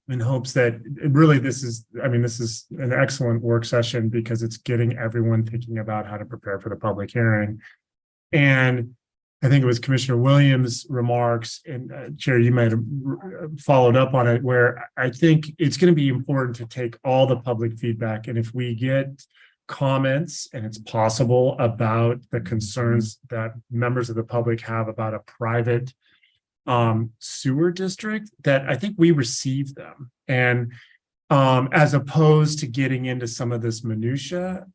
Speaker 5: in hopes that this is an excellent work session, because it's getting everyone thinking about how to prepare for the public hearing. And I think it was Commissioner Williams' remarks, and Chair, you might have followed up on it, where I think it's going to be important to take all the public feedback. And if we get comments, and it's possible, about the concerns that members of the public have about a private sewer district, that I think we receive them. And as opposed to getting into some of this minutia,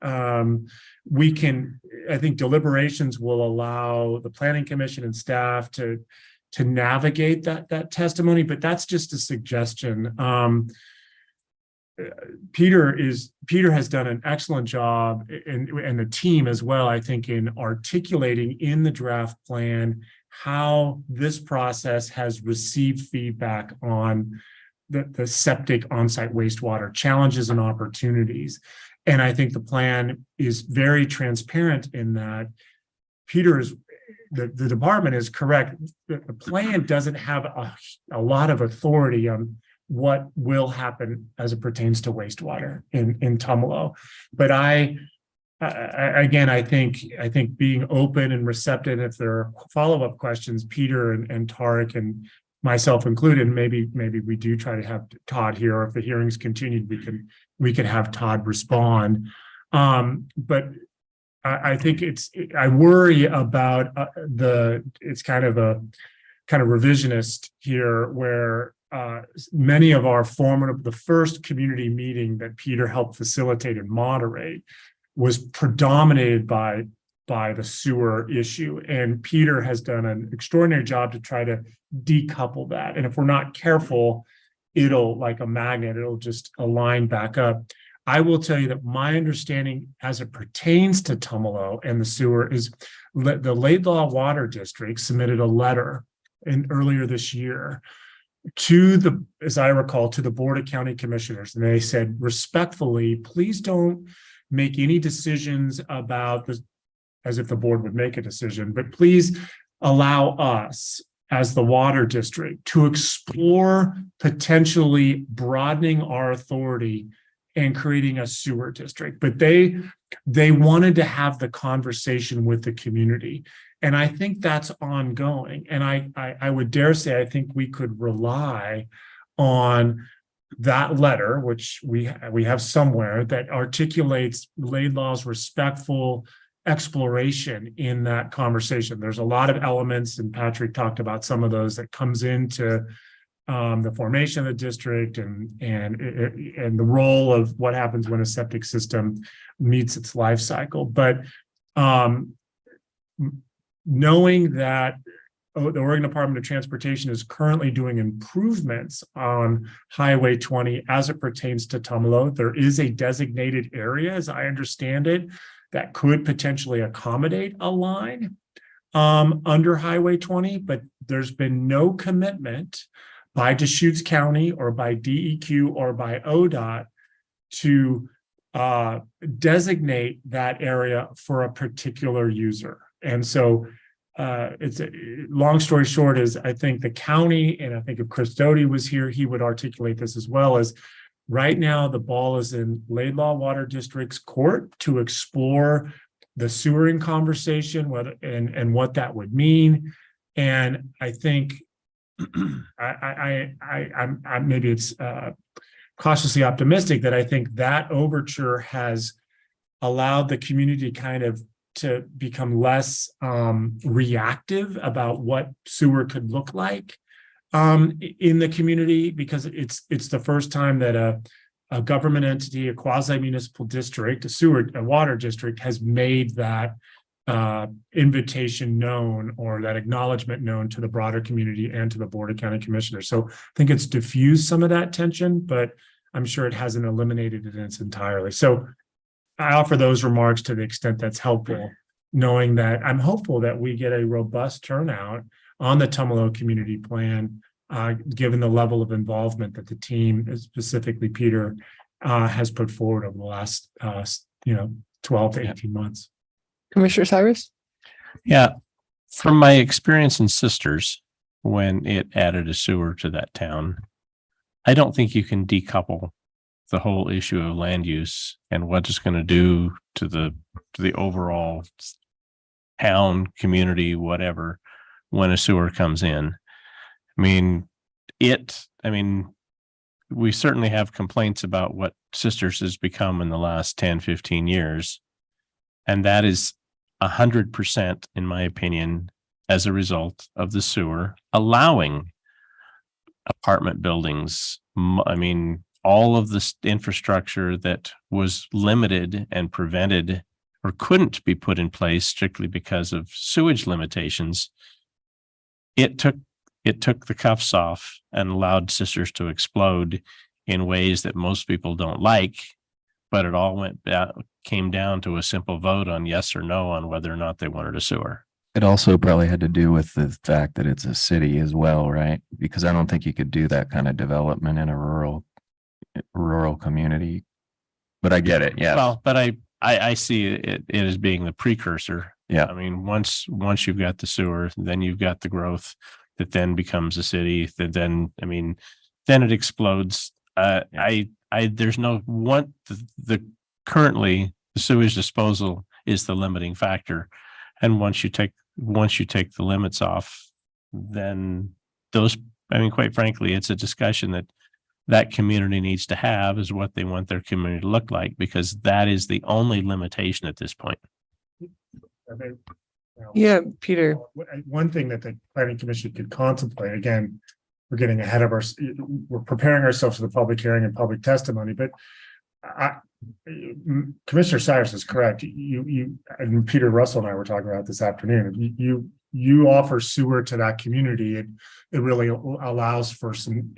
Speaker 5: I think deliberations will allow the planning commission and staff to navigate that testimony, but that's just a suggestion. Peter has done an excellent job, and the team as well, I think, in articulating in the draft plan how this process has received feedback on the septic on-site wastewater challenges and opportunities. And I think the plan is very transparent in that. The department is correct. The plan doesn't have a lot of authority on what will happen as it pertains to wastewater in Tumalo. But I think being open and receptive, if there are follow-up questions, Peter and Tarek and myself included, maybe we do try to have Todd here, or if the hearings continued, we can have Todd respond. But I think I worry about it's kind of revisionist here, where many of our the first community meeting that Peter helped facilitate and moderate was predominated by the sewer issue. And Peter has done an extraordinary job to try to decouple that. And if we're not careful, it'll, like a magnet, it'll just align back up. I will tell you that my understanding as it pertains to Tumalo and the sewer is the Laidlaw Water District submitted a letter earlier this year as I recall, to the Board of County Commissioners. And they said, respectfully, please don't make any decisions about this as if the board would make a decision, but please allow us as the water district to explore potentially broadening our authority and creating a sewer district. But they wanted to have the conversation with the community. And I think that's ongoing. And I would dare say, I think we could rely on that letter, which we have somewhere, that articulates Laidlaw's respectful exploration in that conversation. There's a lot of elements, and Patrick talked about some of those, that comes into the formation of the district and the role of what happens when a septic system meets its life cycle. But knowing that the Oregon Department of Transportation is currently doing improvements on Highway 20 as it pertains to Tumalo, there is a designated area, as I understand it, that could potentially accommodate a line under Highway 20, but there's been no commitment by Deschutes County or by DEQ or by ODOT to designate that area for a particular user. And so it's long story short is, I think the county, and I think if Chris Doty was here, he would articulate this as well, as right now the ball is in Laidlaw Water District's court to explore the sewering conversation, and what that would mean. And I think I'm maybe it's cautiously optimistic that I think that overture has allowed the community to become less reactive about what sewer could look like in the community, because it's the first time that a government entity, a quasi-municipal district, a water district, has made that invitation known, or that acknowledgement known, to the broader community and to the Board of County Commissioners. So I think it's diffused some of that tension, but I'm sure it hasn't eliminated it in its entirety. So I offer those remarks to the extent that's helpful, knowing that I'm hopeful that we get a robust turnout on the Tumalo community plan, given the level of involvement that the team, specifically Peter, has put forward over the last 12 to 18 months.
Speaker 1: Commissioner Cyrus?
Speaker 6: Yeah, from my experience in Sisters, when it added a sewer to that town, I don't think you can decouple the whole issue of land use and what it's going to do to the overall town, community, whatever, when a sewer comes in. I mean, we certainly have complaints about what Sisters has become in the last 10, 15 years. And that is 100%, in my opinion, as a result of the sewer allowing apartment buildings. All of this infrastructure that was limited and prevented or couldn't be put in place strictly because of sewage limitations. It took the cuffs off and allowed Sisters to explode in ways that most people don't like, but it all came down to a simple vote on yes or no on whether or not they wanted a sewer.
Speaker 2: It also probably had to do with the fact that it's a city as well, right? Because I don't think you could do that kind of development in a rural community. But I get it. Yeah.
Speaker 6: Well, but I see it as being the precursor.
Speaker 2: Yeah.
Speaker 6: I mean, once you've got the sewer, then you've got the growth that then becomes a city. Then it explodes. There's no one. Currently the sewage disposal is the limiting factor, and once you take the limits off, then those. Quite frankly, it's a discussion that community needs to have, is what they want their community to look like, because that is the only limitation at this point.
Speaker 1: Yeah, Peter.
Speaker 5: One thing that the planning commission could contemplate, again, we're getting ahead of we're preparing ourselves for the public hearing and public testimony, but Commissioner Cyrus is correct. You and Peter Russell and I were talking about this afternoon. You offer sewer to that community. It really allows for some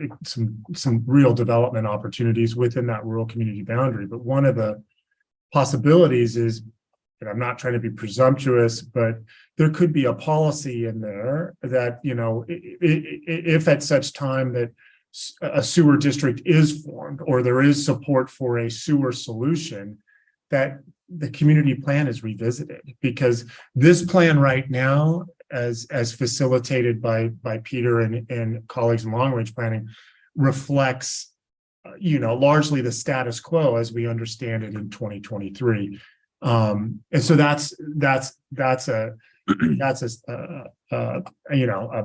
Speaker 5: real development opportunities within that rural community boundary. But one of the possibilities is, and I'm not trying to be presumptuous, but there could be a policy in there that, if at such time that a sewer district is formed or there is support for a sewer solution, that the community plan is revisited, because this plan right now, as facilitated by Peter and colleagues in long range planning, reflects largely the status quo as we understand it in 2023. And so that's a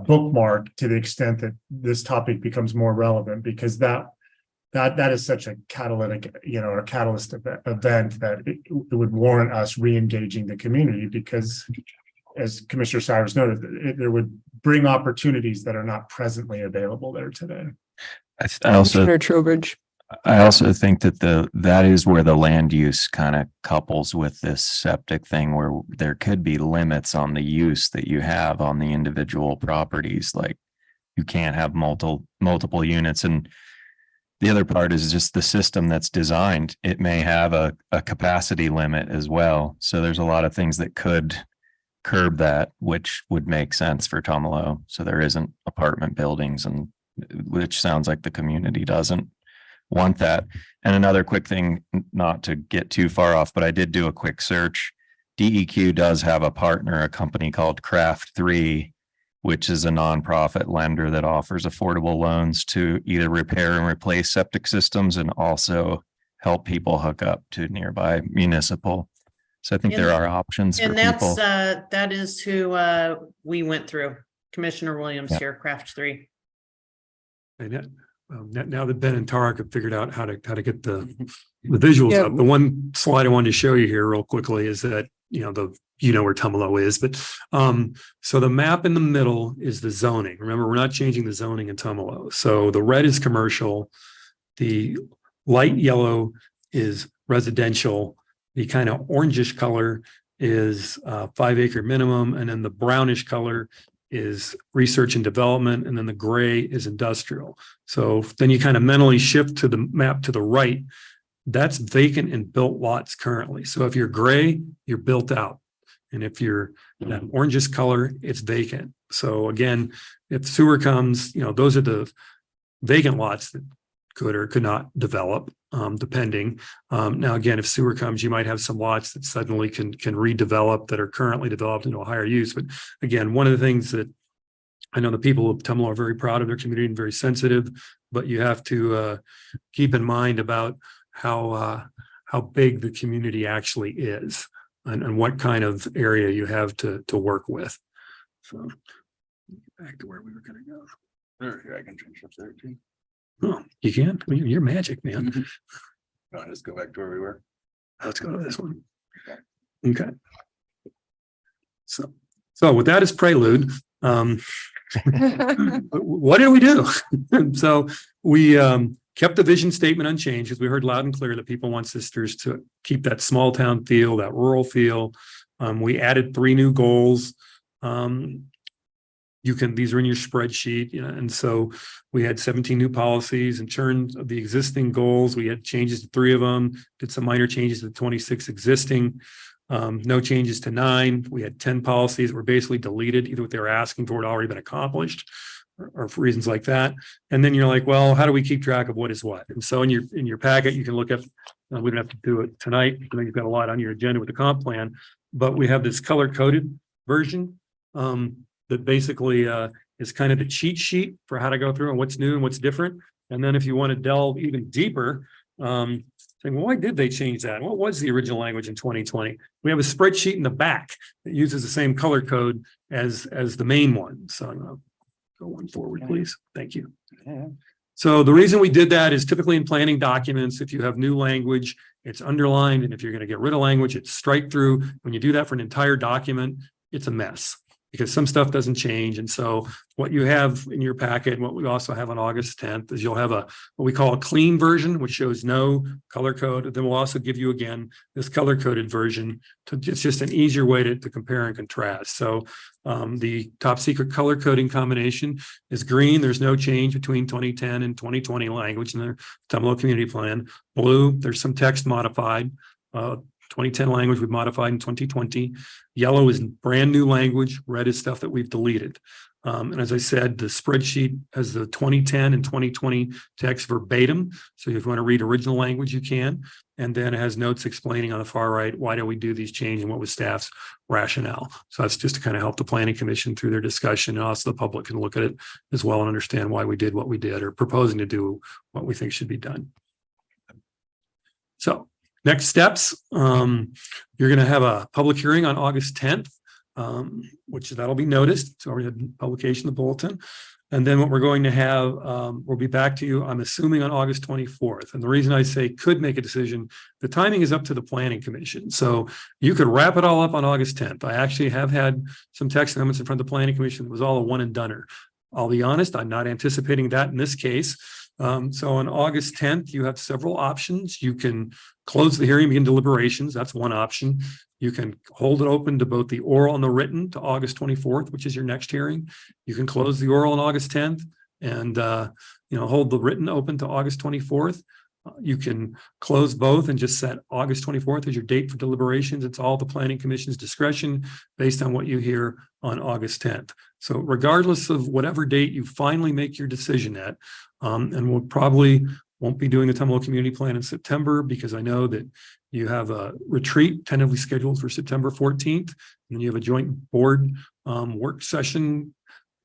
Speaker 5: bookmark to the extent that this topic becomes more relevant, because that is such a catalytic, a catalyst event that it would warrant us re-engaging the community, because as Commissioner Cyrus noted, it would bring opportunities that are not presently available there today.
Speaker 1: Commissioner Trowbridge.
Speaker 2: I also think that that is where the land use kind of couples with this septic thing, where there could be limits on the use that you have on the individual properties. Like, you can't have multiple units. And the other part is just the system that's designed. It may have a capacity limit as well. So there's a lot of things that could curb that, which would make sense for Tumalo. So there isn't apartment buildings, and which sounds like the community doesn't want that. And another quick thing, not to get too far off, but I did do a quick search. DEQ does have a partner, a company called Craft 3, which is a nonprofit lender that offers affordable loans to either repair and replace septic systems and also help people hook up to nearby municipal. So I think there are options for people.
Speaker 3: And that is who we went through. Commissioner Williams here, Craft 3.
Speaker 4: And now that Ben and Tarek have figured out how to get the visuals up, the one slide I wanted to show you here real quickly is that where Tumalo is, but so the map in the middle is the zoning. Remember, we're not changing the zoning in Tumalo. So the red is commercial, the light yellow is residential, the kind of orangish color is 5 acre minimum, and then the brownish color is research and development, and then the gray is industrial. So then you kind of mentally shift to the map to the right. That's vacant and built lots currently. So if you're gray, you're built out. And if you're that orangish color, it's vacant. So again, if sewer comes, those are the vacant lots that could or could not develop, depending. Now, again, if sewer comes, you might have some lots that suddenly can redevelop that are currently developed into a higher use. But again, one of the things that I know the people of Tumalo are very proud of their community and very sensitive, but you have to keep in mind about how big the community actually is. and what kind of area you have to work with. So back to where we were gonna go.
Speaker 7: Sure, I can change up there too.
Speaker 4: Oh, you can? Well, you're magic, man.
Speaker 7: No, just go back to where we were.
Speaker 4: Let's go to this one. Okay. So with that as prelude, what did we do? So we kept the vision statement unchanged because we heard loud and clear that people want Sisters to keep that small town feel, that rural feel. We added 3 new goals. These are in your spreadsheet, and so we had 17 new policies in terms of the existing goals. We had changes to 3 of them, did some minor changes to 26 existing. No changes to 9. We had 10 policies that were basically deleted, either what they were asking for had already been accomplished or for reasons like that. And then you're like, well, how do we keep track of what is what? And so in your packet, you can look at, we don't have to do it tonight. I know you've got a lot on your agenda with the comp plan, but we have this color coded version that basically is kind of the cheat sheet for how to go through and what's new and what's different. And then if you want to delve even deeper, saying, well, why did they change that? What was the original language in 2020? We have a spreadsheet in the back that uses the same color code as the main one. So I'm gonna go one forward, please. Thank you. So the reason we did that is typically in planning documents, if you have new language, it's underlined. And if you're going to get rid of language, it's strike through. When you do that for an entire document, it's a mess, because some stuff doesn't change. And so what you have in your packet, and what we also have on August 10th, is you'll have what we call a clean version, which shows no color code. Then we'll also give you again this color coded version. It's just an easier way to compare and contrast. So the top secret color coding combination is green. There's no change between 2010 and 2020 language in the Tumalo Community Plan. Blue, there's some text modified. 2010 language we've modified in 2020. Yellow is brand new language. Red is stuff that we've deleted. And as I said, the spreadsheet has the 2010 and 2020 text verbatim. So if you want to read original language, you can. And then it has notes explaining on the far right, why do we do these changes and what was staff's rationale. So that's just to kind of help the planning commission through their discussion. And also the public can look at it as well and understand why we did what we did, or proposing to do what we think should be done. So next steps, you're going to have a public hearing on August 10th, which that'll be noticed. It's already had publication in the bulletin. And then what we're going to have, we'll be back to you, I'm assuming, on August 24th. And the reason I say could make a decision, the timing is up to the planning commission. So you could wrap it all up on August 10th. I actually have had some text amendments in front of the planning commission. It was all a one and doneer. I'll be honest, I'm not anticipating that in this case. So on August 10th, you have several options. You can close the hearing, begin deliberations. That's one option. You can hold it open to both the oral and the written to August 24th, which is your next hearing. You can close the oral on August 10th and hold the written open to August 24th. You can close both and just set August 24th as your date for deliberations. It's all the planning commission's discretion based on what you hear on August 10th. So regardless of whatever date you finally make your decision at, and we'll probably won't be doing the Tumalo Community Plan in September, because I know that you have a retreat tentatively scheduled for September 14th, and then you have a joint board work session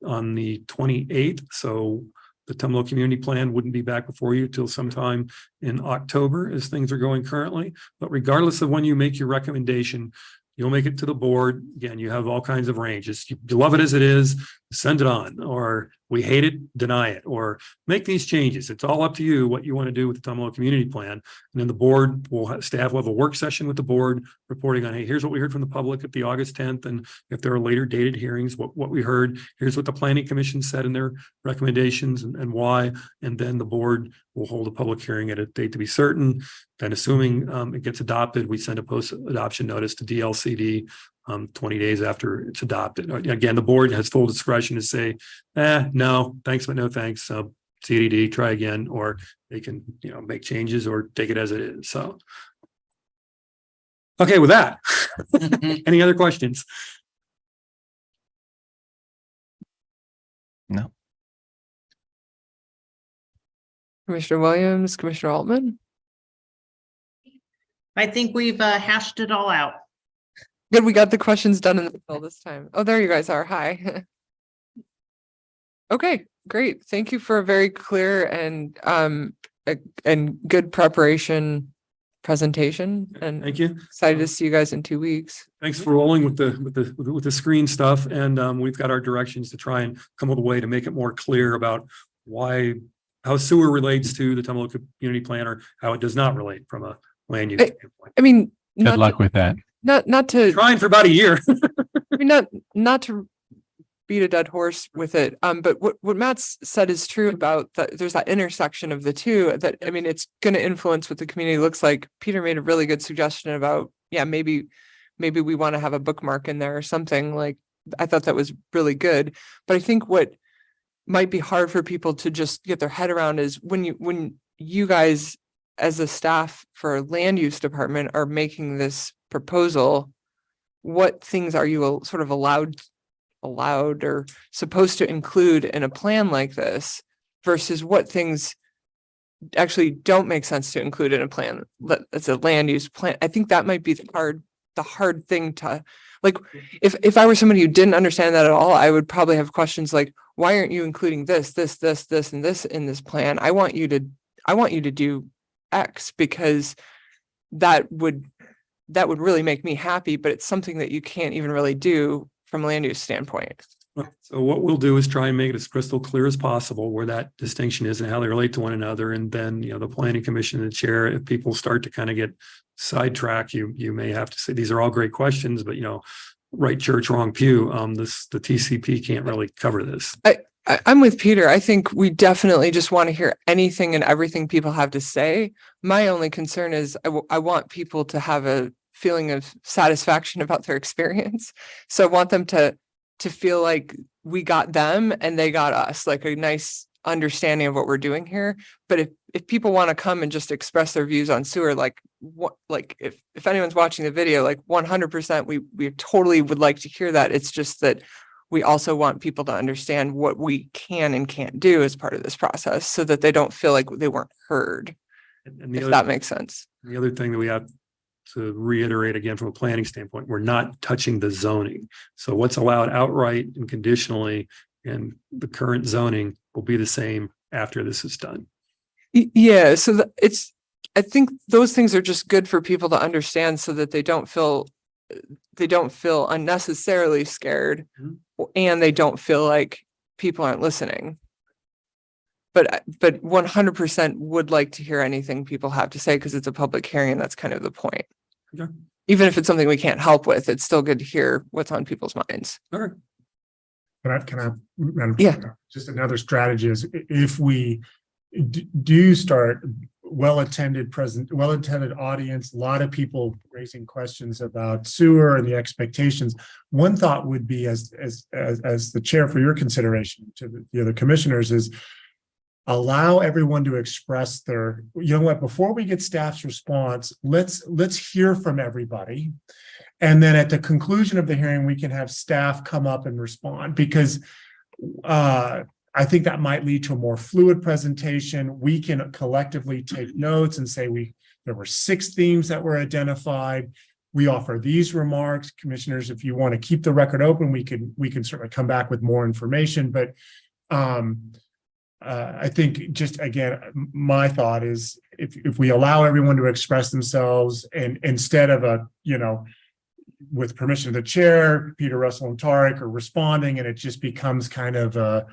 Speaker 4: on the 28th. So the Tumalo Community Plan wouldn't be back before you till sometime in October as things are going currently. But regardless of when you make your recommendation, you'll make it to the board. Again, you have all kinds of ranges. You love it as it is, send it on, or we hate it, deny it, or make these changes. It's all up to you what you want to do with the Tumalo Community Plan. And then the board staff will have a work session with the board reporting on, hey, here's what we heard from the public at the August 10th. And if there are later dated hearings, what we heard, here's what the planning commission said in their recommendations and why. And then the board will hold a public hearing at a date to be certain. Then assuming it gets adopted, we send a post-adoption notice to DLCD 20 days after it's adopted. Again, the board has full discretion to say, no, thanks, but no thanks. CDD, try again, or they can, make changes or take it as it is. So, okay, with that, any other questions?
Speaker 2: No.
Speaker 1: Commissioner Williams, Commissioner Altman.
Speaker 3: I think we've hashed it all out.
Speaker 1: Good, we got the questions done in the middle this time. Oh, there you guys are. Hi. Okay, great. Thank you for a very clear and good preparation presentation and
Speaker 4: Thank you.
Speaker 1: excited to see you guys in 2 weeks.
Speaker 4: Thanks for rolling with the screen stuff. And we've got our directions to try and come up with a way to make it more clear about how sewer relates to the Tumalo Community Plan or how it does not relate from a land use standpoint.
Speaker 1: I mean,
Speaker 6: Good
Speaker 1: not
Speaker 6: luck
Speaker 1: to,
Speaker 6: with that.
Speaker 1: not to,
Speaker 4: Trying for about a year.
Speaker 1: I mean, not to beat a dead horse with it. But what Matt's said is true about that. There's that intersection of the two that, I mean, it's going to influence what the community looks like. Peter made a really good suggestion about, yeah, maybe we want to have a bookmark in there or something. Like, I thought that was really good. But I think what might be hard for people to just get their head around is when you guys as a staff for land use department are making this proposal, what things are you sort of allowed or supposed to include in a plan like this versus what things actually don't make sense to include in a plan that's a land use plan. I think that might be the hard thing to, like, if I were somebody who didn't understand that at all, I would probably have questions like, why aren't you including this, and this in this plan? I want you to do X, because that would really make me happy, but it's something that you can't even really do from a land use standpoint.
Speaker 4: So what we'll do is try and make it as crystal clear as possible where that distinction is and how they relate to one another. And then, the planning commission and the chair, if people start to kind of get sidetracked, you may have to say, these are all great questions, but right church, wrong pew. The TCP can't really cover this.
Speaker 1: I'm with Peter. I think we definitely just want to hear anything and everything people have to say. My only concern is I want people to have a feeling of satisfaction about their experience. So I want them to feel like we got them and they got us, like a nice understanding of what we're doing here. But if people want to come and just express their views on sewer, if anyone's watching the video, like 100%, we totally would like to hear that. It's just that we also want people to understand what we can and can't do as part of this process so that they don't feel like they weren't heard,
Speaker 4: And
Speaker 1: if that makes sense.
Speaker 4: the other thing that we have to reiterate again, from a planning standpoint, we're not touching the zoning. So what's allowed outright and conditionally in the current zoning will be the same after this is done.
Speaker 1: Yeah, so I think those things are just good for people to understand so that they don't feel unnecessarily scared, and they don't feel like people aren't listening. But 100% would like to hear anything people have to say because it's a public hearing and that's kind of the point.
Speaker 4: Okay.
Speaker 1: Even if it's something we can't help with, it's still good to hear what's on people's minds.
Speaker 4: All right.
Speaker 5: Can I?
Speaker 1: Yeah.
Speaker 5: Just another strategy is if we do start well-attended audience, a lot of people raising questions about sewer and the expectations. One thought would be as the chair for your consideration to the other commissioners is allow everyone to express their, before we get staff's response, let's hear from everybody. And then at the conclusion of the hearing, we can have staff come up and respond, because I think that might lead to a more fluid presentation. We can collectively take notes and say there were 6 themes that were identified. We offer these remarks. Commissioners, if you want to keep the record open, we can certainly come back with more information. But I think, just again, my thought is if we allow everyone to express themselves, and instead of with permission of the chair, Peter, Russell, and Tarek are responding, and it just becomes kind of a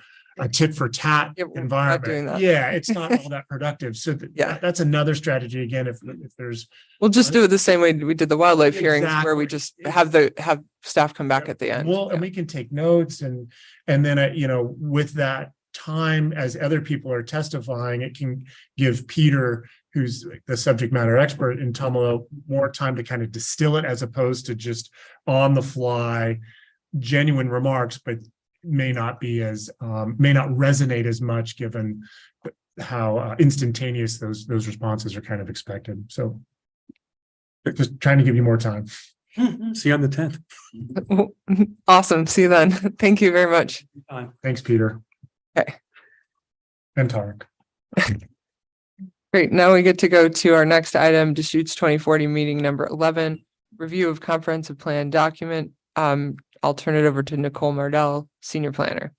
Speaker 5: tit for tat
Speaker 1: Yeah, we're not
Speaker 5: environment.
Speaker 1: doing that.
Speaker 5: Yeah, it's not all that productive. So
Speaker 1: Yeah.
Speaker 5: that's another strategy. Again, if there's,
Speaker 1: We'll just do it the same way we did the wildlife hearings, where we
Speaker 5: Exactly.
Speaker 1: just have staff come back at the end.
Speaker 5: and we can take notes, and then with that time, as other people are testifying, it can give Peter, who's the subject matter expert in Tumalo, more time to kind of distill it, as opposed to just on the fly genuine remarks, but may not resonate as much given how instantaneous those responses are kind of expected. So just trying to give you more time.
Speaker 4: See you on the 10th.
Speaker 1: Awesome. See you then. Thank you very much.
Speaker 5: Thanks, Peter.
Speaker 1: Okay.
Speaker 5: And Tarek.
Speaker 1: Great. Now we get to go to our next item, Deschutes 2040 meeting number 11, review of comprehensive plan document. I'll turn it over to Nicole Mardell, senior planner.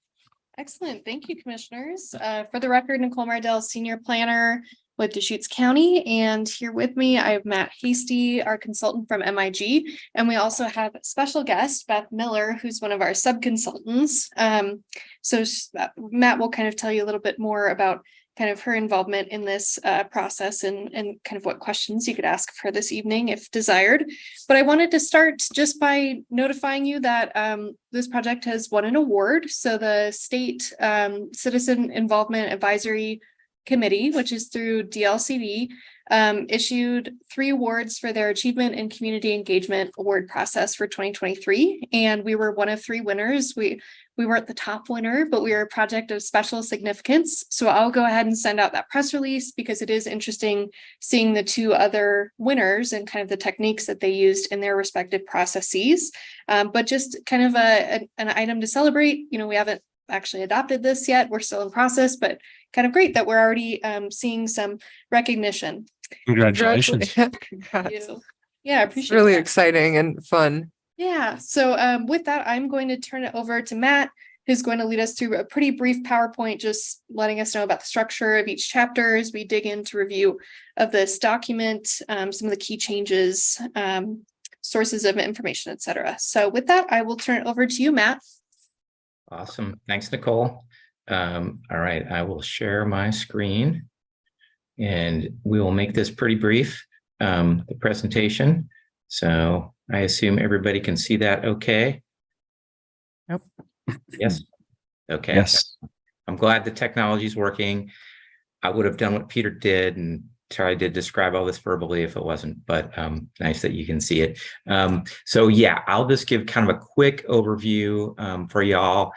Speaker 8: Excellent. Thank you, commissioners. For the record, Nicole Mardell, senior planner. with Deschutes County. And here with me, I have Matt Hasty, our consultant from MIG. And we also have a special guest, Beth Miller, who's one of our sub-consultants. Matt will kind of tell you a little bit more about kind of her involvement in this process and kind of what questions you could ask of her this evening if desired. But I wanted to start just by notifying you that this project has won an award. So the State Citizen Involvement Advisory Committee, which is through DLCD, issued 3 awards for their Achievement in Community Engagement Award process for 2023. And we were one of 3 winners. We weren't the top winner, but we were a project of special significance. So I'll go ahead and send out that press release because it is interesting seeing the 2 other winners and kind of the techniques that they used in their respective processes. But just kind of an item to celebrate. You know, we haven't actually adopted this yet. We're still in process, but kind of great that we're already seeing some recognition.
Speaker 6: Congratulations.
Speaker 1: Congrats.
Speaker 8: Yeah, I
Speaker 1: It's
Speaker 8: appreciate
Speaker 1: really
Speaker 8: that.
Speaker 1: exciting and fun.
Speaker 8: Yeah, so with that, I'm going to turn it over to Matt, who's going to lead us through a pretty brief PowerPoint, just letting us know about the structure of each chapter as we dig into review of this document, some of the key changes, sources of information, et cetera. So with that, I will turn it over to you, Matt.
Speaker 9: Awesome. Thanks, Nicole. All right, I will share my screen and we will make this pretty brief, the presentation. So I assume everybody can see that okay?
Speaker 1: Yep.
Speaker 9: Yes. Okay.
Speaker 2: Yes.
Speaker 9: I'm glad the technology is working. I would have done what Peter did and tried to describe all this verbally if it wasn't, but nice that you can see it. So yeah, I'll just give kind of a quick overview for y'all.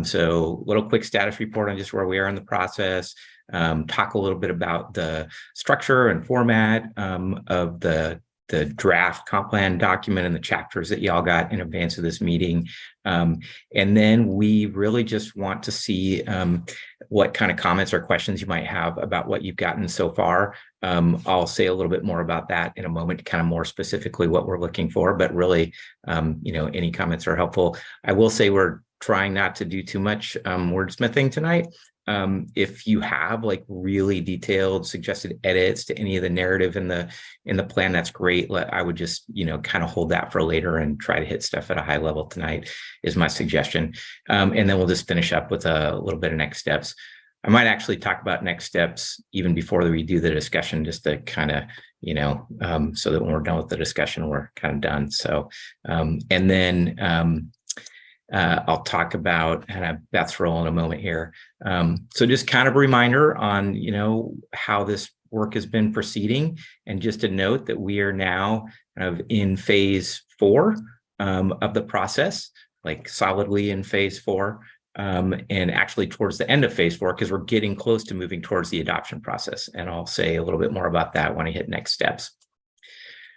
Speaker 9: So little quick status report on just where we are in the process. Talk a little bit about the structure and format of the draft comp plan document and the chapters that y'all got in advance of this meeting. And then we really just want to see what kind of comments or questions you might have about what you've gotten so far. I'll say a little bit more about that in a moment, kind of more specifically what we're looking for, but really, any comments are helpful. I will say we're trying not to do too much wordsmithing tonight. If you have like really detailed suggested edits to any of the narrative in the plan, that's great. I would just, kind of hold that for later and try to hit stuff at a high level tonight is my suggestion. And then we'll just finish up with a little bit of next steps. I might actually talk about next steps even before we do the discussion, just to kind of, so that when we're done with the discussion, we're kind of done. So, and then, I'll talk about Beth's role in a moment here. So just kind of a reminder on, how this work has been proceeding, and just to note that we are now kind of in phase 4 of the process, like solidly in phase 4, and actually towards the end of phase 4, because we're getting close to moving towards the adoption process. And I'll say a little bit more about that when I hit next steps.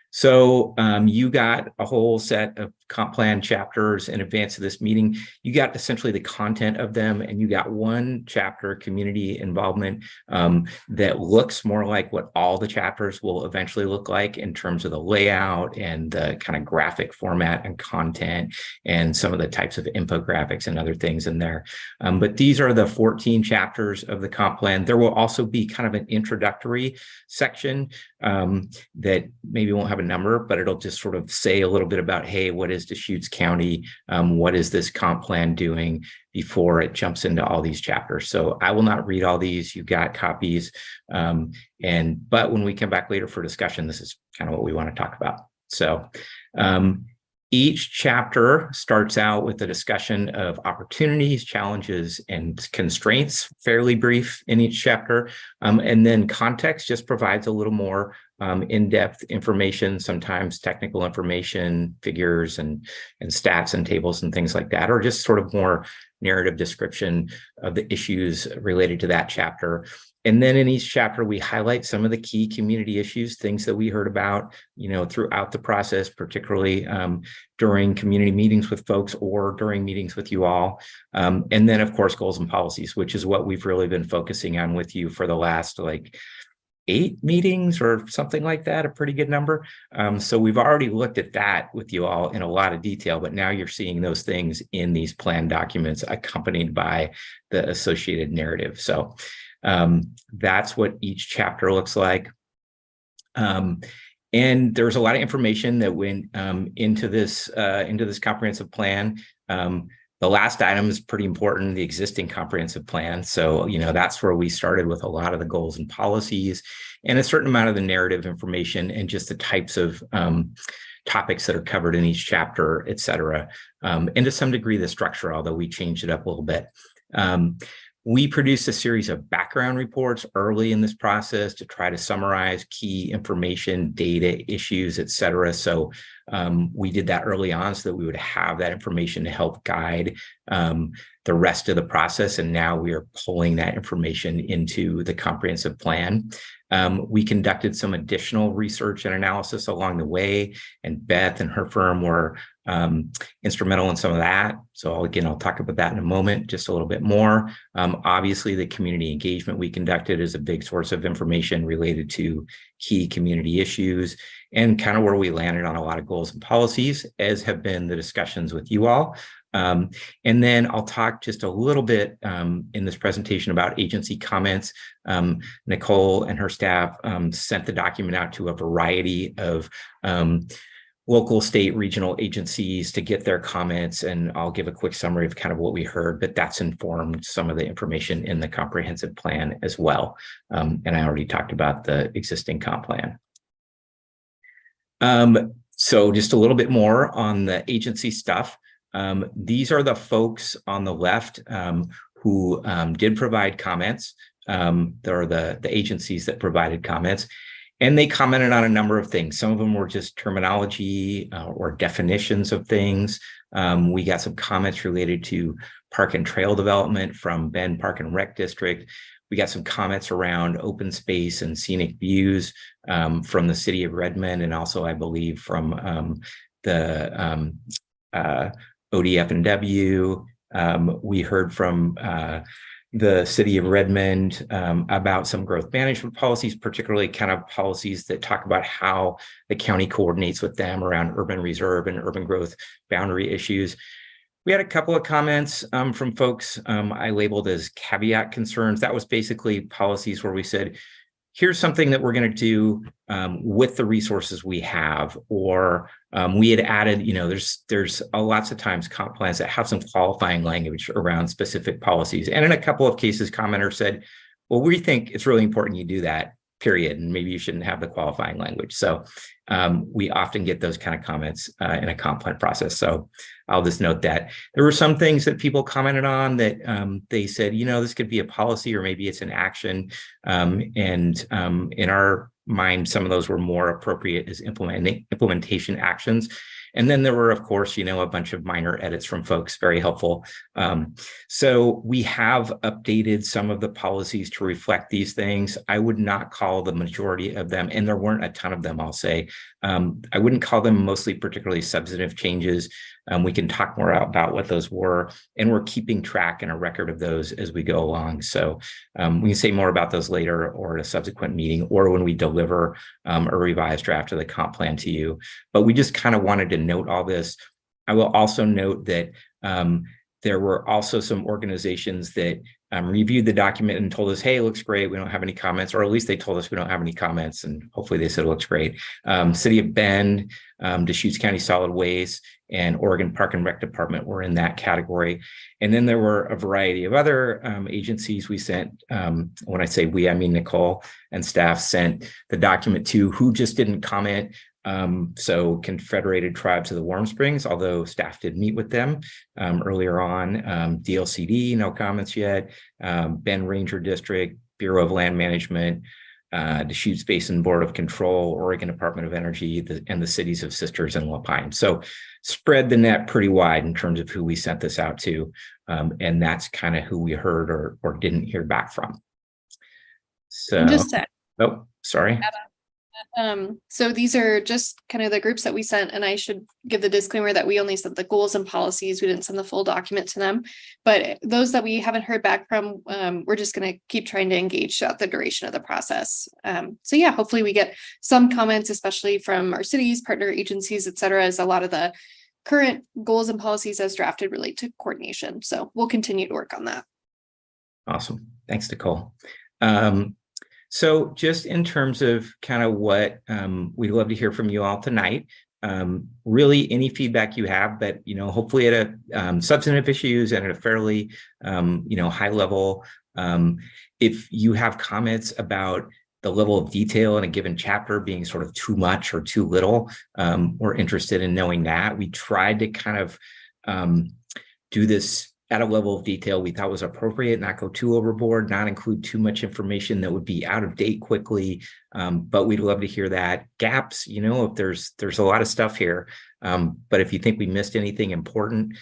Speaker 9: So you got a whole set of comp plan chapters in advance of this meeting. You got essentially the content of them, and you got one chapter, community involvement, that looks more like what all the chapters will eventually look like in terms of the layout and the kind of graphic format and content and some of the types of infographics and other things in there. But these are the 14 chapters of the comp plan. There will also be kind of an introductory section that maybe won't have a number, but it'll just sort of say a little bit about, hey, what is Deschutes County? What is this comp plan doing, before it jumps into all these chapters. So I will not read all these. You got copies. But when we come back later for discussion, this is kind of what we want to talk about. So each chapter starts out with a discussion of opportunities, challenges, and constraints, fairly brief in each chapter. And then context just provides a little more in-depth information, sometimes technical information, figures and stats and tables and things like that, or just sort of more narrative description of the issues related to that chapter. And then in each chapter, we highlight some of the key community issues, things that we heard about, throughout the process, particularly during community meetings with folks or during meetings with you all. And then, of course, goals and policies, which is what we've really been focusing on with you for the last 8 meetings or something like that, a pretty good number. So we've already looked at that with you all in a lot of detail, but now you're seeing those things in these plan documents accompanied by the associated narrative. So That's what each chapter looks like. And there's a lot of information that went into this comprehensive plan. The last item is pretty important, the existing comprehensive plan. So, that's where we started with a lot of the goals and policies and a certain amount of the narrative information and just the types of topics that are covered in each chapter, et cetera. And to some degree, the structure, although we changed it up a little bit. We produced a series of background reports early in this process to try to summarize key information, data, issues, et cetera. So we did that early on so that we would have that information to help guide the rest of the process. And now we are pulling that information into the comprehensive plan. We conducted some additional research and analysis along the way, and Beth and her firm were instrumental in some of that. So I'll talk about that in a moment, just a little bit more. Obviously, the community engagement we conducted is a big source of information related to key community issues and kind of where we landed on a lot of goals and policies, as have been the discussions with you all. And then I'll talk just a little bit in this presentation about agency comments. Nicole and her staff sent the document out to a variety of local, state, regional agencies to get their comments. And I'll give a quick summary of kind of what we heard, but that's informed some of the information in the comprehensive plan as well. And I already talked about the existing comp plan. So just a little bit more on the agency stuff. These are the folks on the left who did provide comments. There are the agencies that provided comments, and they commented on a number of things. Some of them were just terminology or definitions of things. We got some comments related to park and trail development from Bend Park and Rec District. We got some comments around open space and scenic views from the city of Redmond, and also, I believe, from the ODF&W. We heard from the city of Redmond about some growth management policies, particularly kind of policies that talk about how the county coordinates with them around urban reserve and urban growth boundary issues. We had a couple of comments from folks I labeled as caveat concerns. That was basically policies where we said, here's something that we're going to do with the resources we have, or we had added, there's lots of times comp plans that have some qualifying language around specific policies. And in a couple of cases, commenters said, well, we think it's really important you do that, period, and maybe you shouldn't have the qualifying language. So we often get those kind of comments in a comp plan process. So I'll just note that there were some things that people commented on that they said, this could be a policy or maybe it's an action. And in our mind, some of those were more appropriate as implementation actions. And then there were, of course, a bunch of minor edits from folks, very helpful. So we have updated some of the policies to reflect these things. I would not call the majority of them, and there weren't a ton of them, I'll say. I wouldn't call them mostly particularly substantive changes. We can talk more about what those were, and we're keeping track and a record of those as we go along. So we can say more about those later or at a subsequent meeting or when we deliver a revised draft of the comp plan to you. But we just kind of wanted to note all this. I will also note that there were also some organizations that reviewed the document and told us, hey, it looks great. We don't have any comments, or at least they told us we don't have any comments. And hopefully they said it looks great. City of Bend, Deschutes County Solid Waste, and Oregon Park and Rec Department were in that category. And then there were a variety of other agencies we sent. When I say we, I mean Nicole and staff sent the document to, who just didn't comment. So Confederated Tribes of the Warm Springs, although staff did meet with them earlier on. DLCD, no comments yet. Bend Ranger District, Bureau of Land Management, Deschutes Basin Board of Control, Oregon Department of Energy, and the cities of Sisters and Lapine. So spread the net pretty wide in terms of who we sent this out to. And that's kind of who we heard or didn't hear back from. So,
Speaker 8: Just to
Speaker 9: sorry.
Speaker 8: So these are just kind of the groups that we sent, and I should give the disclaimer that we only sent the goals and policies. We didn't send the full document to them, but those that we haven't heard back from, we're just going to keep trying to engage throughout the duration of the process. So yeah, hopefully we get some comments, especially from our cities, partner agencies, et cetera, as a lot of the current goals and policies as drafted relate to coordination. So we'll continue to work on that.
Speaker 9: Awesome. Thanks, Nicole. So just in terms of kind of what we'd love to hear from you all tonight, really any feedback you have, but hopefully at a substantive issues and at a fairly high level. If you have comments about the level of detail in a given chapter being sort of too much or too little, we're interested in knowing that. We tried to kind of do this at a level of detail we thought was appropriate, not go too overboard, not include too much information that would be out of date quickly. But we'd love to hear that. Gaps, if there's a lot of stuff here. But if you think we missed anything important,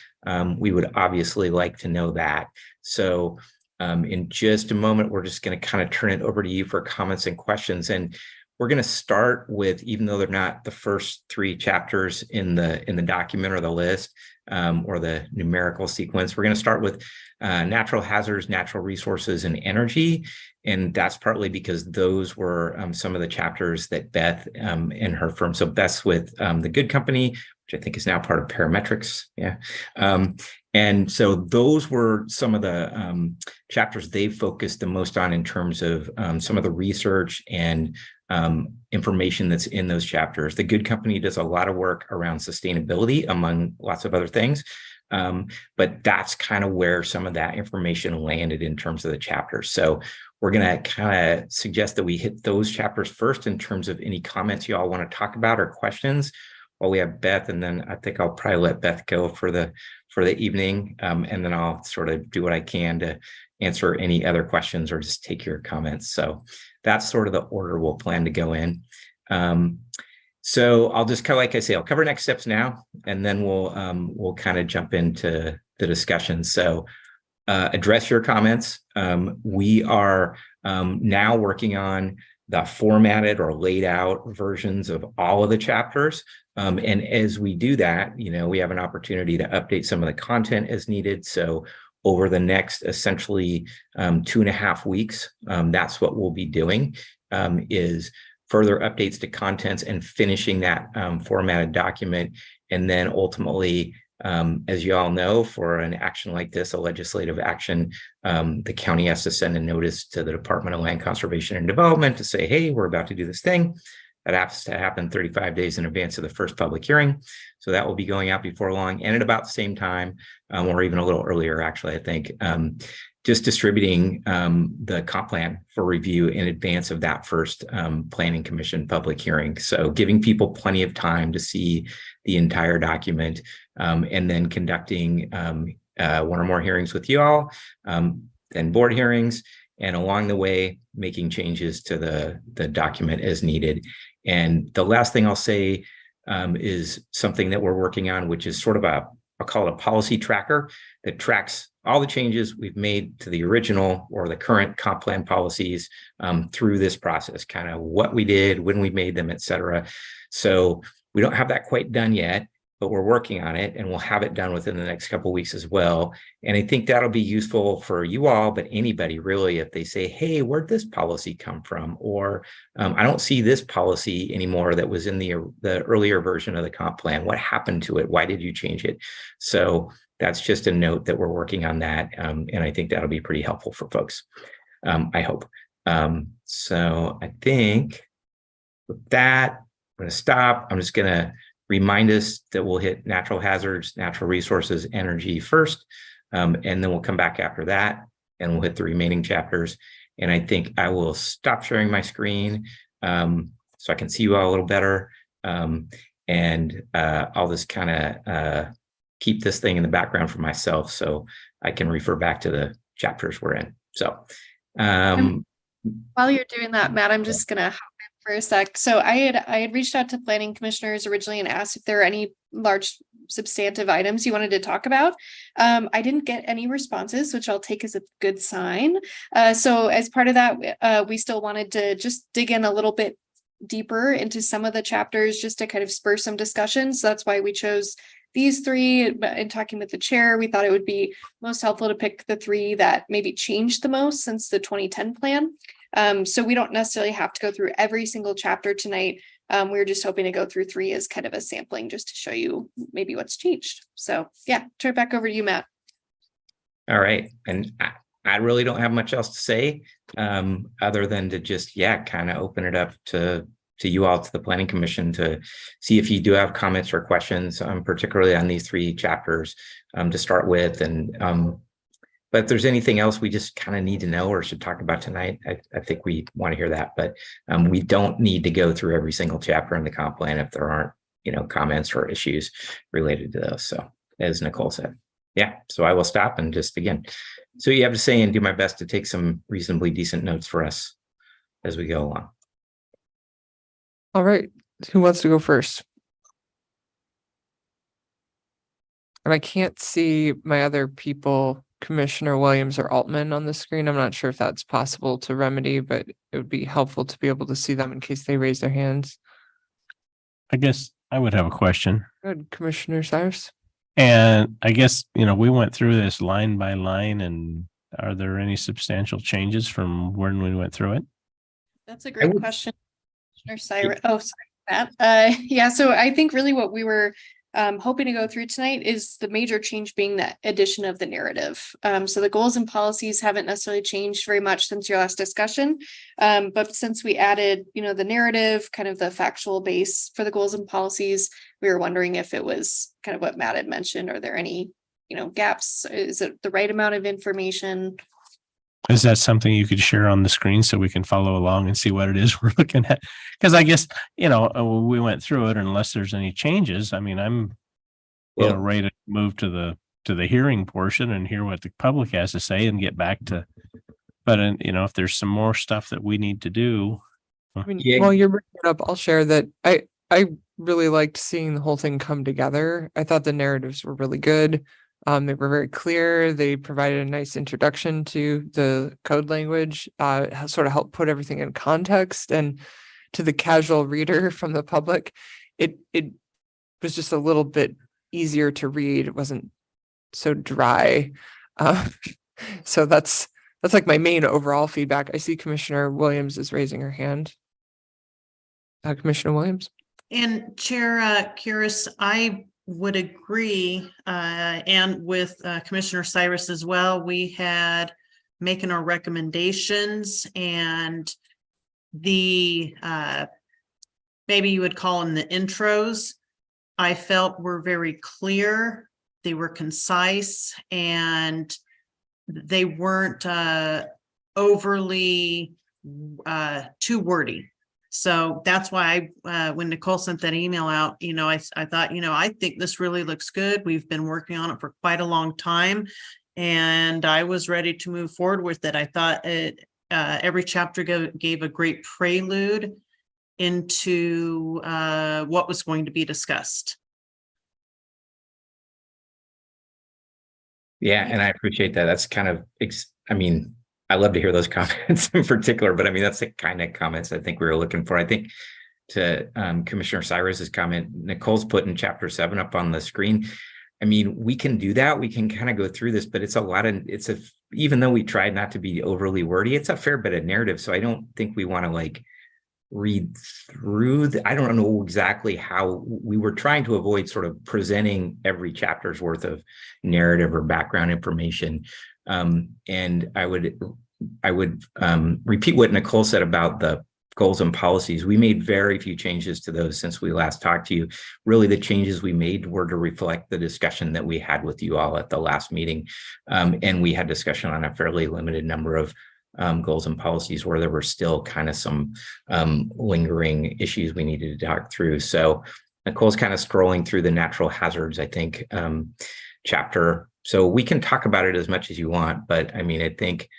Speaker 9: we would obviously like to know that. So in just a moment, we're just going to kind of turn it over to you for comments and questions. And we're going to start with, even though they're not the first 3 chapters in the document or the list, or the numerical sequence, we're going to start with natural hazards, natural resources, and energy. And that's partly because those were some of the chapters that Beth and her firm. So Beth's with the Good Company, which I think is now part of Parametrics. Yeah. And so those were some of the chapters they focused the most on in terms of some of the research and information that's in those chapters. The Good Company does a lot of work around sustainability, among lots of other things. But that's kind of where some of that information landed in terms of the chapters. So we're going to kind of suggest that we hit those chapters first in terms of any comments you all want to talk about or questions while we have Beth. And then I think I'll probably let Beth go for the evening. And then I'll sort of do what I can to answer any other questions or just take your comments. So that's sort of the order we'll plan to go in. So I'll just kind of, like I say, I'll cover next steps now, and then we'll kind of jump into the discussion. So address your comments. We are now working on the formatted or laid out versions of all of the chapters. And as we do that, we have an opportunity to update some of the content as needed. So over the next essentially 2.5 weeks, that's what we'll be doing, is further updates to contents and finishing that formatted document. And then ultimately, as you all know, for an action like this, a legislative action, the county has to send a notice to the Department of Land Conservation and Development to say, hey, we're about to do this thing. That has to happen 35 days in advance of the first public hearing. So that will be going out before long, and at about the same time, or even a little earlier, actually, I think, just distributing the comp plan for review in advance of that first Planning Commission public hearing. So giving people plenty of time to see the entire document, and then conducting 1 or more hearings with you all, then board hearings, and along the way, making changes to the document as needed. And the last thing I'll say is something that we're working on, which is sort of I'll call it a policy tracker that tracks all the changes we've made to the original or the current comp plan policies through this process, kind of what we did, when we made them, et cetera. So we don't have that quite done yet, but we're working on it, and we'll have it done within the next couple of weeks as well. And I think that'll be useful for you all, but anybody really, if they say, hey, where'd this policy come from? Or I don't see this policy anymore that was in the earlier version of the comp plan. What happened to it? Why did you change it? So that's just a note that we're working on that. And I think that'll be pretty helpful for folks. I hope. So I think with that, I'm going to stop. I'm just going to remind us that we'll hit natural hazards, natural resources, energy first, and then we'll come back after that, and we'll hit the remaining chapters. And I think I will stop sharing my screen so I can see you all a little better, and I'll just kind of keep this thing in the background for myself so I can refer back to the chapters we're in. So
Speaker 8: while you're doing that, Matt, I'm just gonna hop in for a sec. So I had reached out to planning commissioners originally and asked if there are any large substantive items you wanted to talk about. I didn't get any responses, which I'll take as a good sign. So as part of that, we still wanted to just dig in a little bit deeper into some of the chapters just to kind of spur some discussion. So that's why we chose these 3. In talking with the chair, we thought it would be most helpful to pick the 3 that maybe changed the most since the 2010 plan. So we don't necessarily have to go through every single chapter tonight. We were just hoping to go through 3 as kind of a sampling just to show you maybe what's changed. So yeah, turn it back over to you, Matt.
Speaker 9: all right. And I really don't have much else to say, other than to just, kind of open it up to you all, to the planning commission, to see if you do have comments or questions, particularly on these 3 chapters, to start with. And, but if there's anything else we just kind of need to know or should talk about tonight, I think we want to hear that. But we don't need to go through every single chapter in the comp plan if there aren't, comments or issues related to those. So as Nicole said, so I will stop and just, again, so you have to say and do my best to take some reasonably decent notes for us as we go along.
Speaker 1: All right, who wants to go first? And I can't see my other people, Commissioner Williams or Altman, on the screen. I'm not sure if that's possible to remedy, but it would be helpful to be able to see them in case they raise their hands.
Speaker 6: I guess I would have a question.
Speaker 1: Good, Commissioner Cyrus.
Speaker 6: And I guess, we went through this line by line, and are there any substantial changes from when we went through it?
Speaker 8: That's a great question. Commissioner Cyrus. Oh, sorry, Matt. So I think really what we were hoping to go through tonight is the major change being the addition of the narrative. So the goals and policies haven't necessarily changed very much since your last discussion. But since we added, the narrative, kind of the factual base for the goals and policies, we were wondering if it was kind of what Matt had mentioned. Are there any, gaps? Is it the right amount of information?
Speaker 6: Is that something you could share on the screen so we can follow along and see what it is we're looking at? Because I guess, we went through it, unless there's any changes. I mean, I'm, ready to move to the hearing portion and hear what the public has to say and get back to, but if there's some more stuff that we need to do.
Speaker 1: I mean, while you're bringing it up, I'll share that I really liked seeing the whole thing come together. I thought the narratives were really good. They were very clear. They provided a nice introduction to the code language, sort of helped put everything in context, and to the casual reader from the public, it was just a little bit easier to read. It wasn't so dry. So that's like my main overall feedback. I see Commissioner Williams is raising her hand. Commissioner Williams.
Speaker 3: And Chair Curis, I would agree, and with Commissioner Cyrus as well. We had making our recommendations, and the maybe you would call them the intros, I felt were very clear. They were concise, and they weren't overly too wordy. So that's why when Nicole sent that email out, I thought, I think this really looks good. We've been working on it for quite a long time, and I was ready to move forward with it. I thought every chapter gave a great prelude into what was going to be discussed.
Speaker 9: Yeah, and I appreciate that. That's kind of, I love to hear those comments in particular, but that's the kind of comments I think we were looking for. I think to Commissioner Cyrus's comment, Nicole's putting chapter 7 up on the screen. We can do that. We can kind of go through this, but even though we tried not to be overly wordy, it's a fair bit of narrative. So I don't think we want to read through I don't know exactly how we were trying to avoid sort of presenting every chapter's worth of narrative or background information. And I would repeat what Nicole said about the goals and policies. We made very few changes to those since we last talked to you. Really, the changes we made were to reflect the discussion that we had with you all at the last meeting. And we had discussion on a fairly limited number of goals and policies where there were still kind of some lingering issues we needed to talk through. So Nicole's kind of scrolling through the natural hazards, I think, chapter. So we can talk about it as much as you want, but I think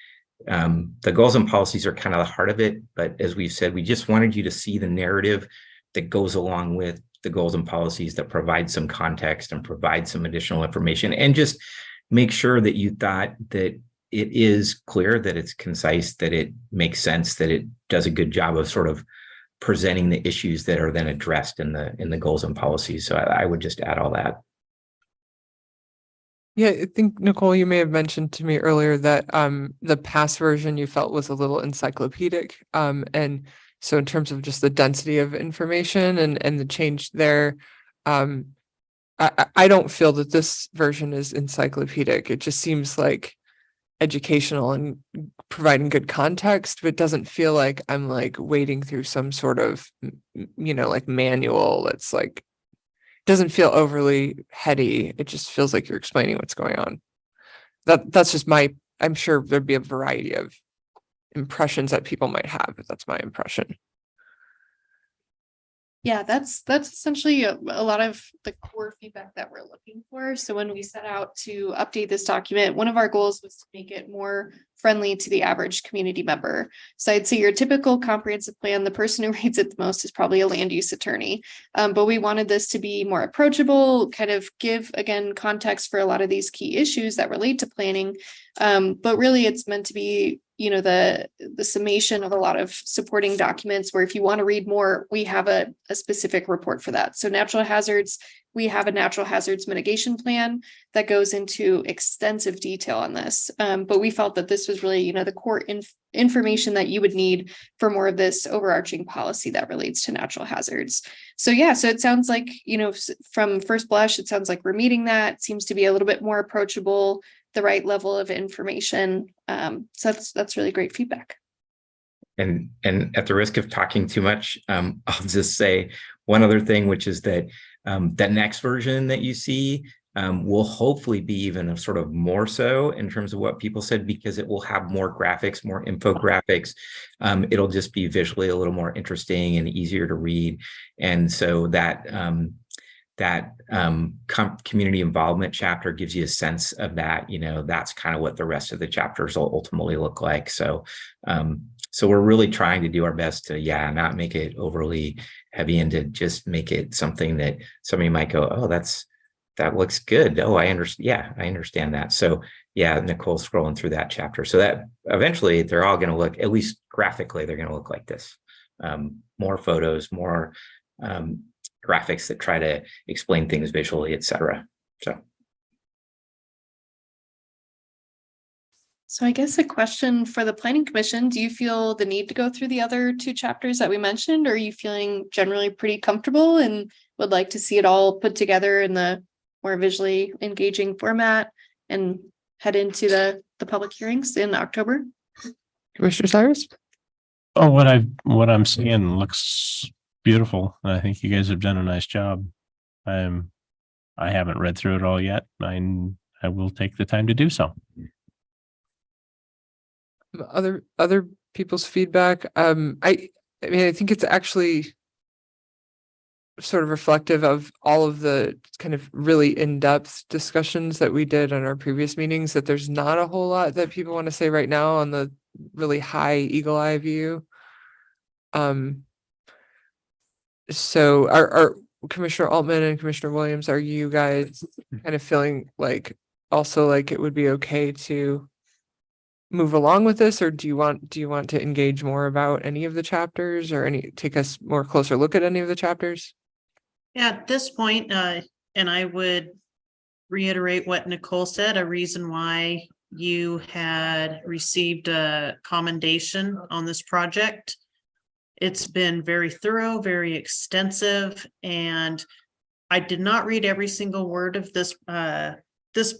Speaker 9: the goals and policies are kind of the heart of it. But as we've said, we just wanted you to see the narrative that goes along with the goals and policies, that provide some context and provide some additional information, and just make sure that you thought that it is clear, that it's concise, that it makes sense, that it does a good job of sort of presenting the issues that are then addressed in the goals and policies. So I would just add all that.
Speaker 1: Yeah, I think, Nicole, you may have mentioned to me earlier that the past version you felt was a little encyclopedic. And so in terms of just the density of information and the change there, I don't feel that this version is encyclopedic. It just seems like educational and providing good context, but doesn't feel like I'm like wading through some sort of, like manual that's like, doesn't feel overly heady. It just feels like you're explaining what's going on. That's just I'm sure there'd be a variety of impressions that people might have, but that's my impression.
Speaker 8: Yeah, that's essentially a lot of the core feedback that we're looking for. So when we set out to update this document, one of our goals was to make it more friendly to the average community member. So I'd say your typical comprehensive plan, the person who reads it the most is probably a land use attorney. But we wanted this to be more approachable, kind of give, again, context for a lot of these key issues that relate to planning. But really it's meant to be, the summation of a lot of supporting documents where if you want to read more, we have a specific report for that. So natural hazards, we have a natural hazards mitigation plan that goes into extensive detail on this. But we felt that this was really, the core information that you would need for more of this overarching policy that relates to natural hazards. So yeah, so it sounds like, from first blush, it sounds like we're meeting that. Seems to be a little bit more approachable, the right level of information. So that's really great feedback.
Speaker 9: And at the risk of talking too much, I'll just say one other thing, which is that that next version that you see will hopefully be even a sort of more so in terms of what people said, because it will have more graphics, more infographics. It'll just be visually a little more interesting and easier to read. And so that community involvement chapter gives you a sense of that. That's kind of what the rest of the chapters will ultimately look like. So we're really trying to do our best to, not make it overly heavy and to just make it something that somebody might go, oh, that looks good. Oh, I understand. Yeah, I understand that. So Nicole's scrolling through that chapter. So that eventually they're all going to look, at least graphically, they're going to look like this. More photos, more graphics that try to explain things visually, etc.
Speaker 8: So I guess a question for the Planning Commission, do you feel the need to go through the other two chapters that we mentioned? Or are you feeling generally pretty comfortable and would like to see it all put together in the more visually engaging format and head into the public hearings in October?
Speaker 1: Commissioner Cyrus?
Speaker 6: Oh, what I'm seeing looks beautiful. I think you guys have done a nice job. I haven't read through it all yet. I will take the time to do so.
Speaker 1: Other people's feedback. I mean, I think it's actually sort of reflective of all of the kind of really in-depth discussions that we did on our previous meetings, that there's not a whole lot that people want to say right now on the really high eagle eye view. So our Commissioner Altman and Commissioner Williams, are you guys kind of feeling like also like it would be okay to move along with this, or do you want to engage more about any of the chapters or take us more closer look at any of the chapters?
Speaker 3: Yeah, at this point, and I would reiterate what Nicole said, a reason why you had received a commendation on this project. It's been very thorough, very extensive, and I did not read every single word of this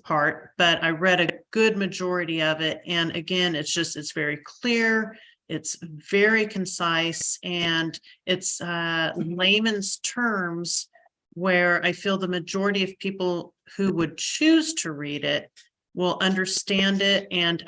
Speaker 3: part, but I read a good majority of it. And again, it's very clear, it's very concise, and it's layman's terms where I feel the majority of people who would choose to read it will understand it and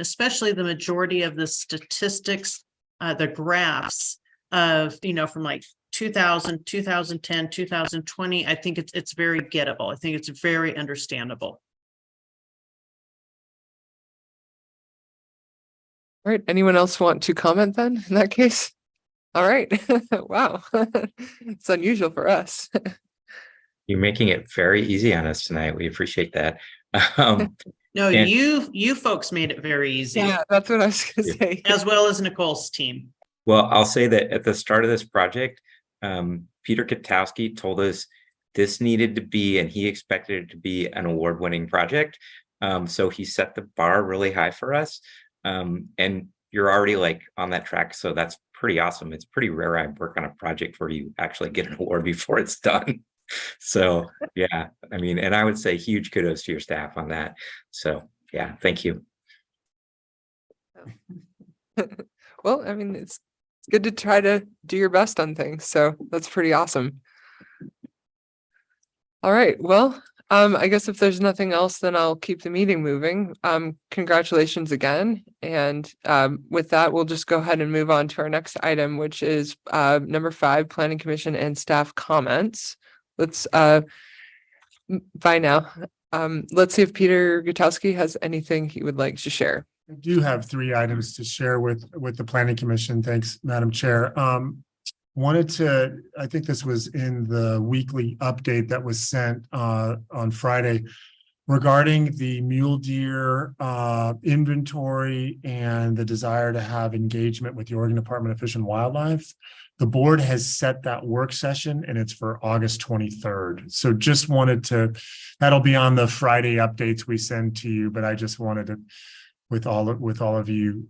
Speaker 3: especially the majority of the statistics, the graphs of, from like 2000, 2010, 2020. I think it's very gettable. I think it's very understandable.
Speaker 1: All right. Anyone else want to comment then in that case? All right. Wow. It's unusual for us.
Speaker 9: You're making it very easy on us tonight. We appreciate that.
Speaker 3: No,
Speaker 9: and-
Speaker 3: you folks made it very easy.
Speaker 1: Yeah, that's what I was gonna say.
Speaker 3: As well as Nicole's team.
Speaker 9: Well, I'll say that at the start of this project, Peter Katowski told us this needed to be, and he expected it to be, an award-winning project. So he set the bar really high for us. And you're already like on that track. So that's pretty awesome. It's pretty rare I work on a project where you actually get an award before it's done. So yeah, I mean, and I would say huge kudos to your staff on that. So yeah, thank you.
Speaker 1: Well, I mean, it's good to try to do your best on things, so that's pretty awesome. All right, well, I guess if there's nothing else, then I'll keep the meeting moving. Congratulations again. And with that, we'll just go ahead and move on to our next item, which is number 5, Planning Commission and staff comments. Let's by now. Let's see if Peter Gutowski has anything he would like to share.
Speaker 5: I do have 3 items to share with the Planning Commission. Thanks, Madam Chair. I think this was in the weekly update that was sent on Friday regarding the mule deer inventory and the desire to have engagement with the Oregon Department of Fish and Wildlife. The board has set that work session and it's for August 23rd. So just wanted to, that'll be on the Friday updates we send to you, but I just wanted to, with all of you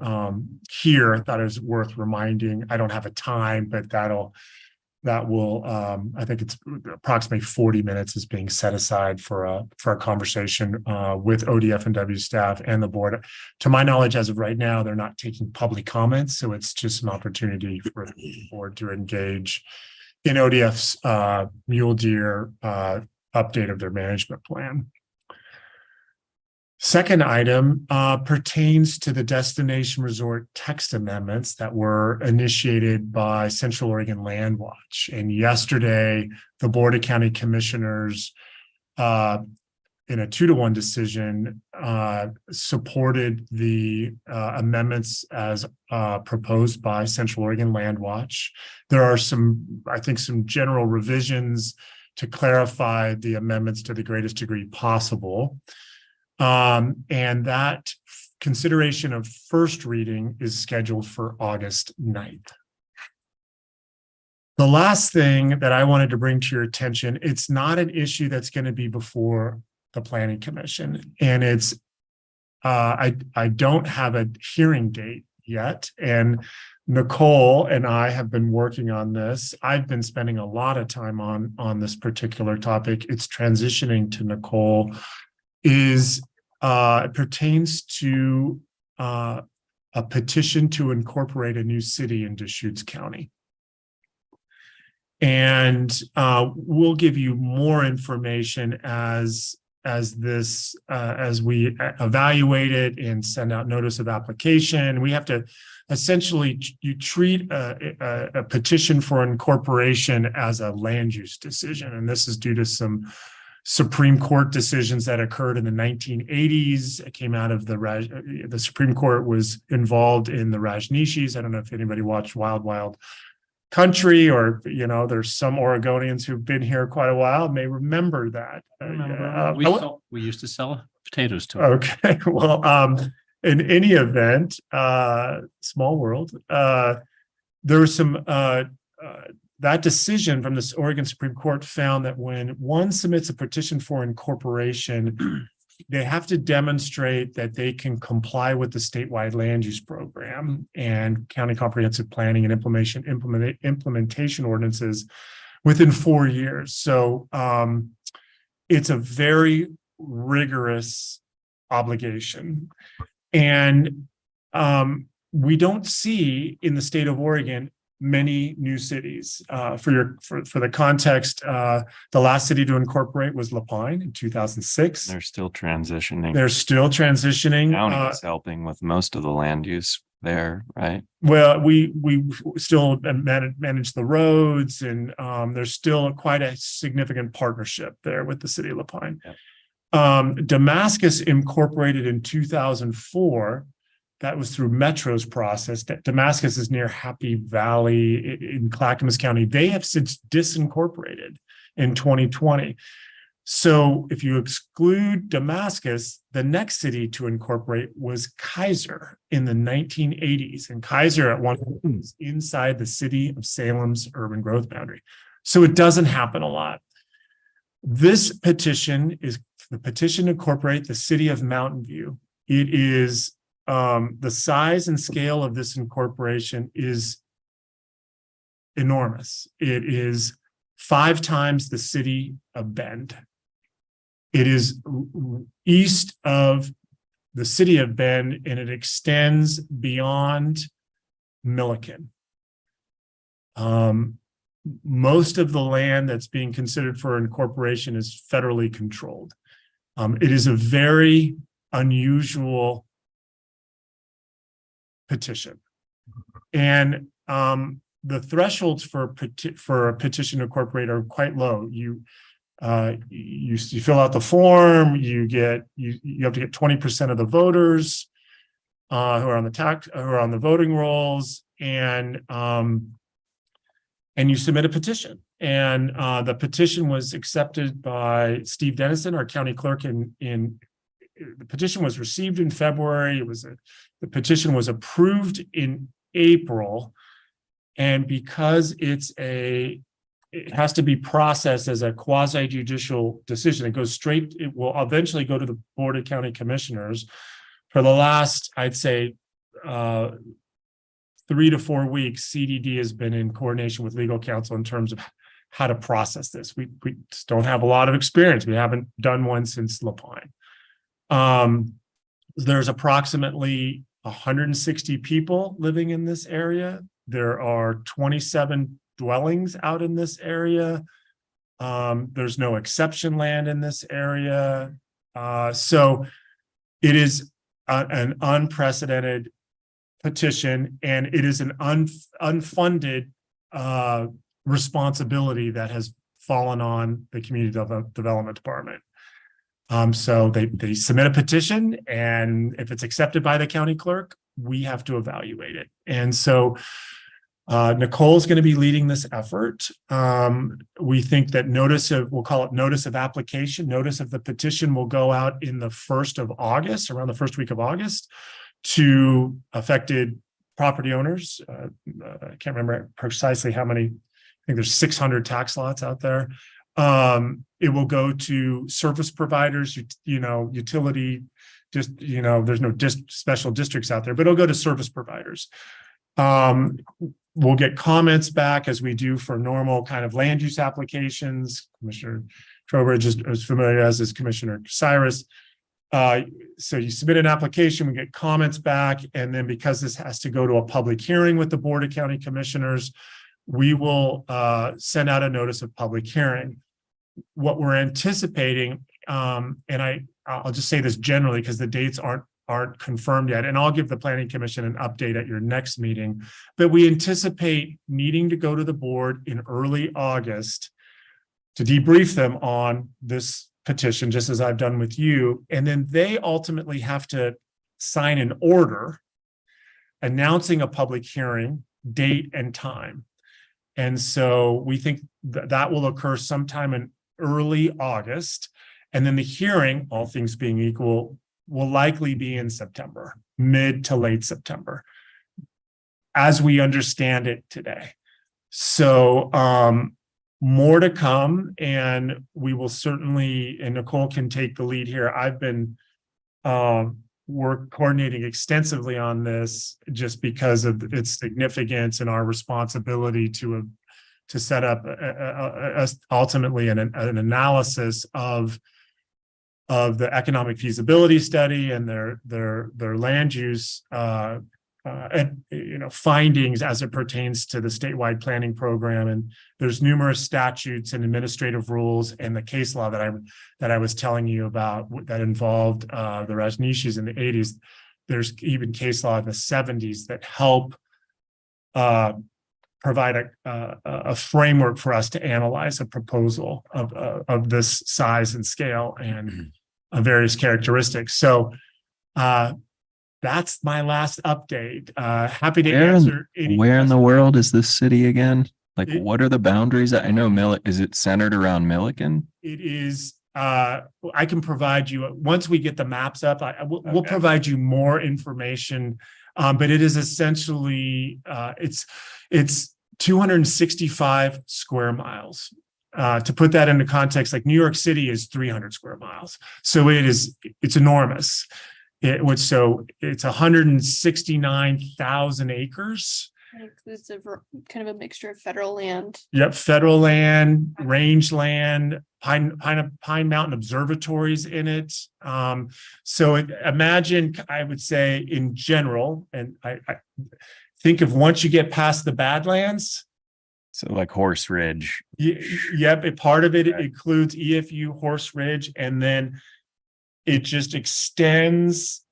Speaker 5: here, I thought it was worth reminding. I don't have a time, but that will I think it's approximately 40 minutes is being set aside for a conversation with ODF&W staff and the board. To my knowledge, as of right now, they're not taking public comments, so it's just an opportunity for the board to engage in ODF's mule deer update of their management plan. Second item pertains to the destination resort text amendments that were initiated by Central Oregon Land Watch. And yesterday, the Board of County Commissioners, in a 2-to-1 decision, supported the amendments as proposed by Central Oregon Land Watch. There are some general revisions to clarify the amendments to the greatest degree possible. And that consideration of first reading is scheduled for August 9th. The last thing that I wanted to bring to your attention, it's not an issue that's going to be before the Planning Commission, and it's I don't have a hearing date yet. And Nicole and I have been working on this. I've been spending a lot of time on this particular topic. It's transitioning to Nicole. It pertains to a petition to incorporate a new city in Deschutes County. And we'll give you more information as we evaluate it and send out notice of application. We have to essentially, you treat a petition for incorporation as a land use decision. And this is due to some Supreme Court decisions that occurred in the 1980s. It came out of the Supreme Court was involved in the Rajneeshis. I don't know if anybody watched Wild Wild Country, or there's some Oregonians who've been here quite a while may remember that.
Speaker 6: We used to sell potatoes to them.
Speaker 5: Okay, well, in any event, small world. There was some that decision from the Oregon Supreme Court found that when one submits a petition for incorporation, they have to demonstrate that they can comply with the statewide land use program and county comprehensive planning and implementation ordinances within 4 years. So it's a very rigorous obligation. And we don't see in the state of Oregon many new cities. For the context, the last city to incorporate was La Pine in 2006.
Speaker 2: They're still transitioning.
Speaker 5: County
Speaker 2: is helping with most of the land use there, right?
Speaker 5: Well, we still manage the roads, and there's still quite a significant partnership there with the city of La Pine. Yep. Damascus incorporated in 2004. That was through Metro's process. Damascus is near Happy Valley in Clackamas County. They have since disincorporated in 2020. So if you exclude Damascus, the next city to incorporate was Kaiser in the 1980s. And Kaiser at one point was inside the city of Salem's urban growth boundary. So it doesn't happen a lot. This petition is the petition to incorporate the city of Mountain View. It is the size and scale of this incorporation is enormous. It is 5 times the city of Bend. It is east of the city of Bend, and it extends beyond Milliken. Most of the land that's being considered for incorporation is federally controlled. It is a very unusual petition. And the thresholds for a petition to incorporate are quite low. You fill out the form, you have to get 20% of the voters who are on the voting rolls, and you submit a petition. And the petition was accepted by Steve Dennison, our county clerk, the petition was received in February. The petition was approved in April. And because it has to be processed as a quasi judicial decision, it will eventually go to the Board of County Commissioners. For the last, I'd say, 3 to 4 weeks, CDD has been in coordination with legal counsel in terms of how to process this. We just don't have a lot of experience. We haven't done one since Lapine. There's approximately 160 people living in this area. There are 27 dwellings out in this area. There's no exception land in this area. So it is an unprecedented petition, and it is an unfunded responsibility that has fallen on the Community Development Department. So they submit a petition, and if it's accepted by the county clerk, we have to evaluate it. And so Nicole's going to be leading this effort. We think that we'll call it notice of application. Notice of the petition will go out in the 1st of August, around the first week of August, to affected property owners. I can't remember precisely how many. I think there's 600 tax lots out there. It will go to service providers, utility, there's no special districts out there, but it'll go to service providers. We'll get comments back as we do for normal kind of land use applications. Commissioner Trowbridge is as familiar as is Commissioner Cyrus. So you submit an application, we get comments back, and then because this has to go to a public hearing with the Board of County Commissioners, we will send out a notice of public hearing. What we're anticipating, and I'll just say this generally because the dates aren't confirmed yet, and I'll give the Planning Commission an update at your next meeting, but we anticipate needing to go to the board in early August to debrief them on this petition, just as I've done with you, and then they ultimately have to sign an order announcing a public hearing date and time. And so we think that will occur sometime in early August. And then the hearing, all things being equal, will likely be in September, mid to late September, as we understand it today. So more to come, and we will certainly, and Nicole can take the lead here. I've been coordinating extensively on this just because of its significance and our responsibility to set up ultimately an analysis of the economic feasibility study and their land use findings as it pertains to the statewide planning program. And there's numerous statutes and administrative rules and the case law that I was telling you about that involved the Rajneeshis in the 80s. There's even case law in the 70s that help provide a framework for us to analyze a proposal of this size and scale and various characteristics. So that's my last update. Happy to answer any
Speaker 2: Where in the
Speaker 5: questions.
Speaker 2: world is this city again? Like,
Speaker 5: It-
Speaker 2: what are the boundaries? I know is it centered around Milliken?
Speaker 5: It is, I can provide you, once we get the maps up, we'll
Speaker 2: Okay.
Speaker 5: provide you more information. But it is essentially, it's 265 square miles. To put that into context, like New York City is 300 square miles. So it's enormous. It's 169,000 acres.
Speaker 8: It includes kind of a mixture of federal land.
Speaker 5: Yep, federal land, rangeland, Pine Mountain Observatories in it. Imagine, I would say in general, and I think of once you get past the Badlands,
Speaker 2: So like Horse Ridge.
Speaker 5: yep, a part of it includes EFU, Horse Ridge, and then it just extends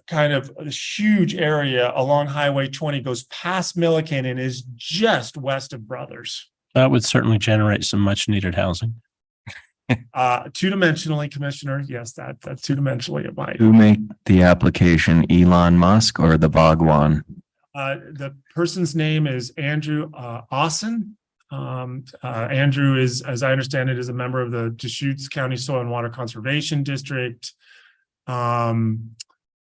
Speaker 5: kind of a huge area along Highway 20, goes past Milliken and is just west of Brothers.
Speaker 6: That would certainly generate some much needed housing.
Speaker 5: Two-dimensionally, Commissioner, yes, that's two-dimensionally it might.
Speaker 2: Who made the application, Elon Musk or the Bhagwan?
Speaker 5: The person's name is Andrew Austin. Andrew is, as I understand it, is a member of the Deschutes County Soil and Water Conservation District. So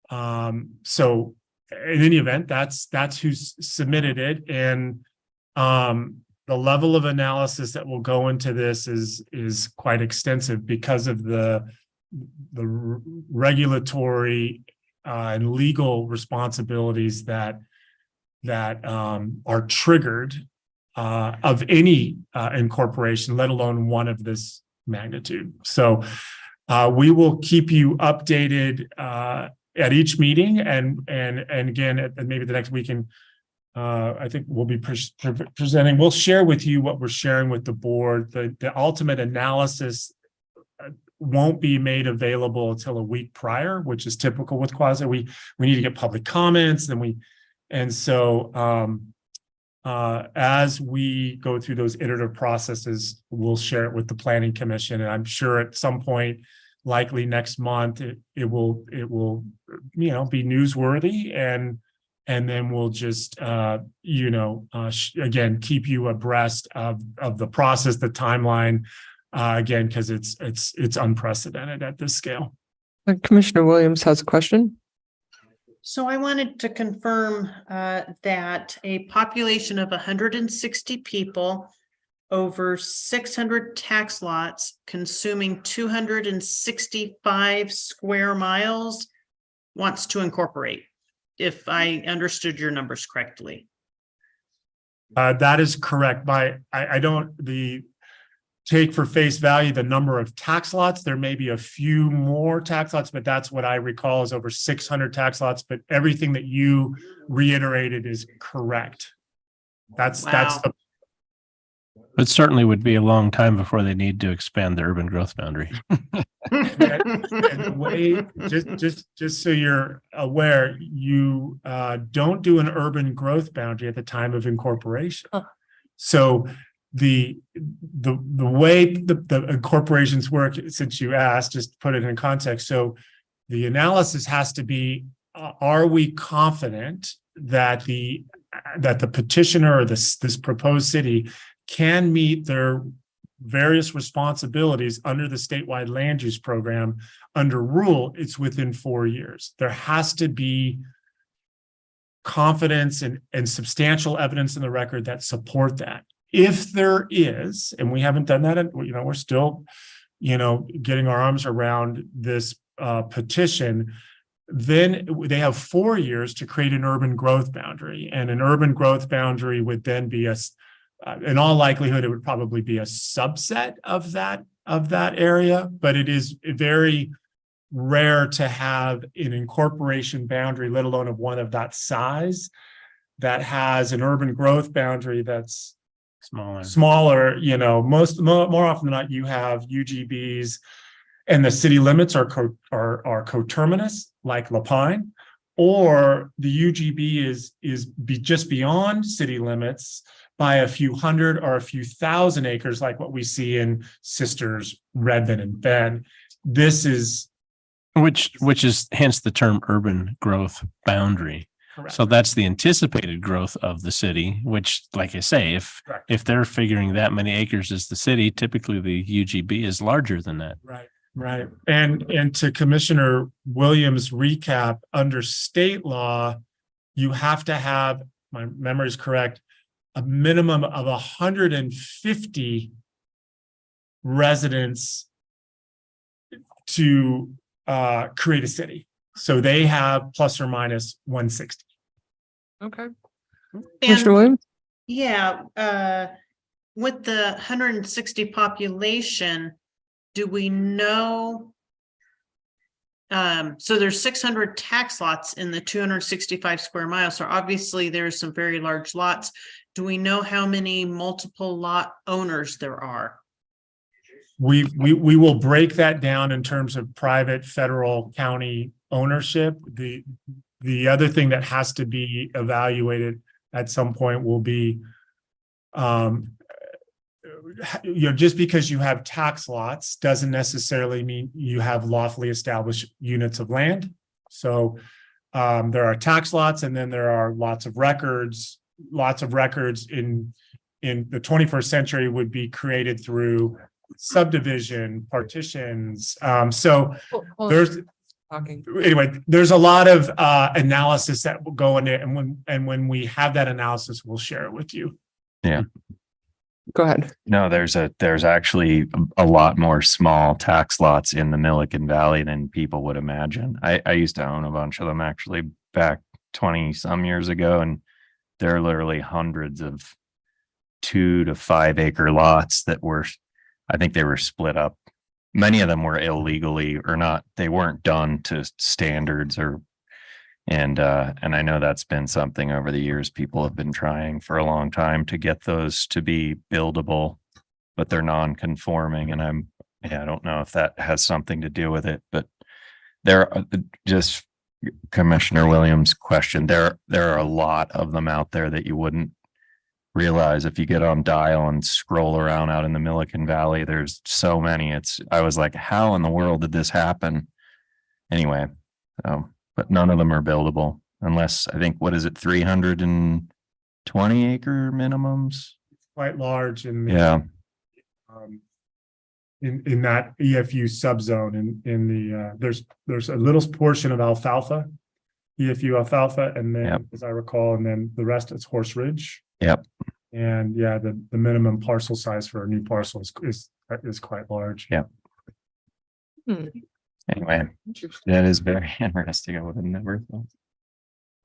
Speaker 5: in any event, that's who submitted it, and the level of analysis that will go into this is quite extensive because of the regulatory and legal responsibilities that are triggered of any incorporation, let alone one of this magnitude. So we will keep you updated at each meeting, and again at maybe the next weekend. I think we'll be presenting. We'll share with you what we're sharing with the board. The ultimate analysis won't be made available until a week prior, which is typical with quasi. We need to get public comments, and so as we go through those iterative processes, we'll share it with the Planning Commission, and I'm sure at some point, likely next month, it will be newsworthy, and then we'll just again keep you abreast of the process, the timeline, again, because it's unprecedented at this scale.
Speaker 1: Commissioner Williams has a question.
Speaker 3: So I wanted to confirm that a population of 160 people over 600 tax lots consuming 265 square miles wants to incorporate, if I understood your numbers correctly.
Speaker 5: That is correct. I don't take for face value the number of tax lots. There may be a few more tax lots, but that's what I recall is over 600 tax lots. But everything that you reiterated is correct. That's the.
Speaker 6: It certainly would be a long time before they need to expand the urban growth boundary.
Speaker 5: And the way, just so you're aware, you don't do an urban growth boundary at the time of incorporation. So the way the incorporations work, since you asked, just to put it in context. So the analysis has to be, are we confident that the petitioner or this proposed city can meet their various responsibilities under the statewide land use program? Under rule, it's within 4 years. There has to be confidence and substantial evidence in the record that support that. If there is, and we haven't done that, we're still, getting our arms around this petition, then they have 4 years to create an urban growth boundary, and an urban growth boundary would then be in all likelihood, it would probably be a subset of that area, but it is very rare to have an incorporation boundary, let alone of one of that size, that has an urban growth boundary that's smaller. More often than not, you have UGBs, and the city limits are coterminous, like Lapine, or the UGB is just beyond city limits by a few hundred or a few thousand acres, like what we see in Sisters, Redmond, and Bend. This is
Speaker 6: which is hence the term urban growth boundary.
Speaker 5: correct.
Speaker 6: So that's the anticipated growth of the city, which, like I say,
Speaker 5: Correct.
Speaker 6: if they're figuring that many acres as the city, typically the UGB is larger than that.
Speaker 5: Right. And to Commissioner Williams' recap, under state law, you have to have, my memory is correct, a minimum of 150 residents to create a city. So they have plus or minus 160.
Speaker 1: Okay. Commissioner
Speaker 3: And
Speaker 1: Williams?
Speaker 3: yeah, with the 160 population, do we know? So there's 600 tax lots in the 265 square miles. So obviously there's some very large lots. Do we know how many multiple lot owners there are?
Speaker 5: We will break that down in terms of private, federal, county ownership. The other thing that has to be evaluated at some point will be, just because you have tax lots doesn't necessarily mean you have lawfully established units of land. So there are tax lots, and then there are lots of records. Lots of records in the 21st century would be created through subdivision, partitions. So there's
Speaker 1: Talking.
Speaker 5: anyway, there's a lot of analysis that will go into it, and when we have that analysis, we'll share it with you.
Speaker 1: Go ahead.
Speaker 2: No, there's actually a lot more small tax lots in the Milliken Valley than people would imagine. I used to own a bunch of them actually back 20 some years ago, and there are literally hundreds of 2 to 5 acre lots that were, I think they were split up. Many of them were illegally or not, they weren't done to standards and I know that's been something over the years people have been trying for a long time to get those to be buildable, but they're non-conforming. And I don't know if that has something to do with it, but there are just Commissioner Williams' question. There are a lot of them out there that you wouldn't realize if you get on Dial and scroll around out in the Milliken Valley. There's so many. I was like, how in the world did this happen? Anyway, but none of them are buildable unless, I think, what is it, 320 acre minimums?
Speaker 5: Quite large and
Speaker 2: Yeah.
Speaker 5: In that EFU subzone in the there's a little portion of alfalfa, EFU alfalfa, and then
Speaker 2: Yep.
Speaker 5: as I recall, and then the rest is Horse Ridge.
Speaker 2: Yep.
Speaker 5: And yeah, the minimum parcel size for a new parcel is quite large.
Speaker 2: Yeah. Anyway, that is very interesting. I would have never thought.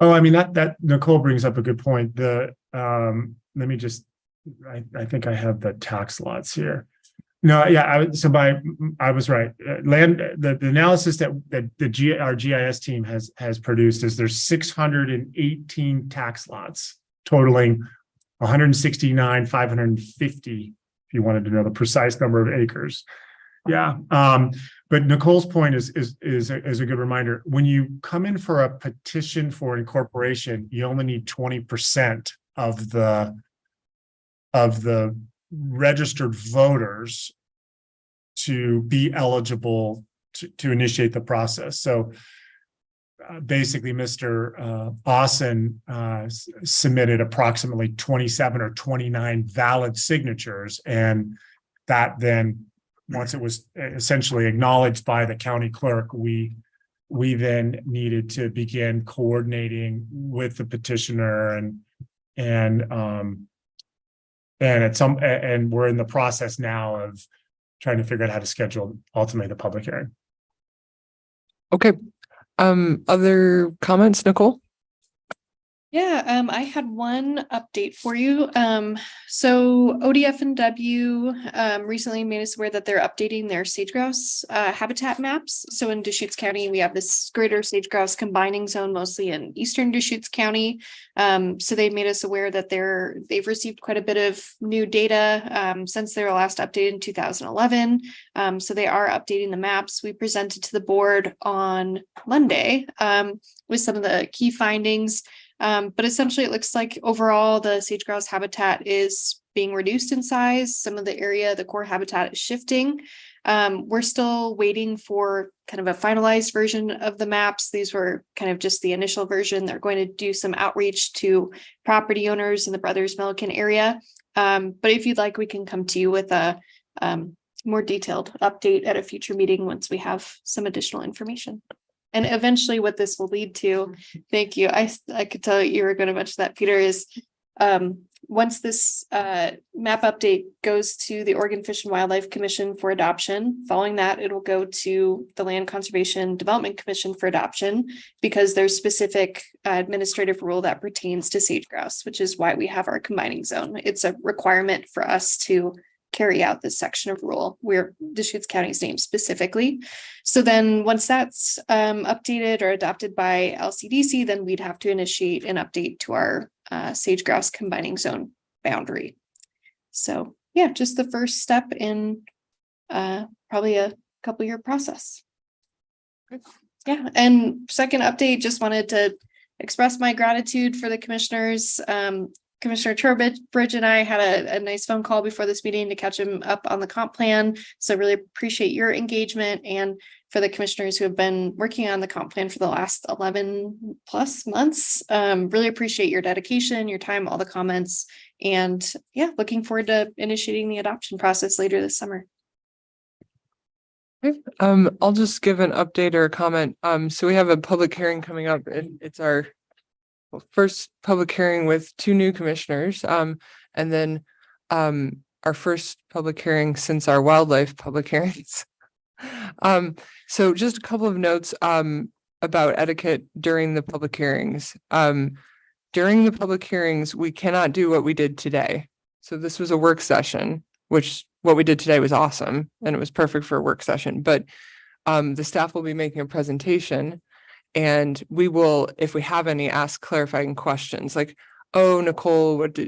Speaker 5: Oh, I mean, that Nicole brings up a good point. Let me just, I think I have the tax lots here. No, yeah, I was right. The analysis that our GIS team has produced is there's 618 tax lots totaling 169,550, if you wanted to know the precise number of acres. Yeah. But Nicole's point is a good reminder. When you come in for a petition for incorporation, you only need 20% of the registered voters to be eligible to initiate the process. So basically, Mr. Austin submitted approximately 27 or 29 valid signatures, and that then, once it was essentially acknowledged by the county clerk, we then needed to begin coordinating with the petitioner and we're in the process now of trying to figure out how to schedule ultimately the public hearing.
Speaker 1: Okay. Other comments, Nicole?
Speaker 8: Yeah, I had one update for you. So ODF&W recently made us aware that they're updating their sage-grouse habitat maps. So in Deschutes County, we have this greater sage-grouse combining zone, mostly in eastern Deschutes County. So they made us aware that they've received quite a bit of new data since they were last updated in 2011. So they are updating the maps. We presented to the board on Monday with some of the key findings. But essentially, it looks like overall the sage-grouse habitat is being reduced in size. Some of the area, the core habitat is shifting. We're still waiting for kind of a finalized version of the maps. These were kind of just the initial version. They're going to do some outreach to property owners in the Brothers Milliken area. But if you'd like, we can come to you with a more detailed update at a future meeting once we have some additional information. And eventually what this will lead to, thank you. I could tell you were going to mention that, Peter, is once this map update goes to the Oregon Fish and Wildlife Commission for adoption, following that, it'll go to the Land Conservation Development Commission for adoption, because there's specific administrative rule that pertains to sage grouse, which is why we have our combining zone. It's a requirement for us to carry out this section of rule where Deschutes County's name specifically. So then once that's updated or adopted by LCDC, then we'd have to initiate an update to our sage grouse combining zone boundary. So yeah, just the first step in probably a couple year process. Yeah, and second update, just wanted to express my gratitude for the commissioners. Commissioner Turbridge and I had a nice phone call before this meeting to catch him up on the comp plan. So really appreciate your engagement, and for the commissioners who have been working on the comp plan for the last 11 plus months. Really appreciate your dedication, your time, all the comments, and yeah, looking forward to initiating the adoption process later this summer.
Speaker 1: Okay, I'll just give an update or a comment. So we have a public hearing coming up, and it's our first public hearing with 2 new commissioners. And then our first public hearing since our wildlife public hearings. So just a couple of notes about etiquette during the public hearings. During the public hearings, we cannot do what we did today. So this was a work session, which what we did today was awesome, and it was perfect for a work session. But the staff will be making a presentation, and we will, if we have any, ask clarifying questions like, oh, Nicole, it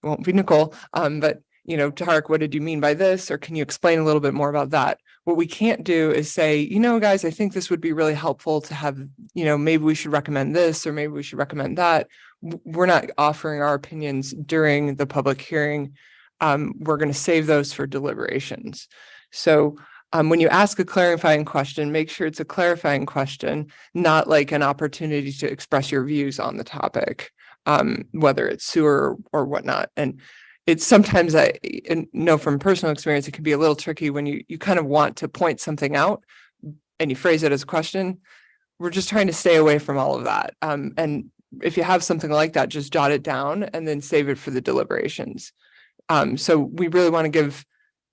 Speaker 1: won't be Nicole, but Tarek, what did you mean by this? Or can you explain a little bit more about that? What we can't do is say, guys, I think this would be really helpful to have, maybe we should recommend this, or maybe we should recommend that. We're not offering our opinions during the public hearing. We're going to save those for deliberations. So when you ask a clarifying question, make sure it's a clarifying question, not like an opportunity to express your views on the topic, whether it's sewer or whatnot. And it's sometimes, I know from personal experience, it can be a little tricky when you kind of want to point something out and you phrase it as a question. We're just trying to stay away from all of that. And if you have something like that, just jot it down and then save it for the deliberations. So we really want to give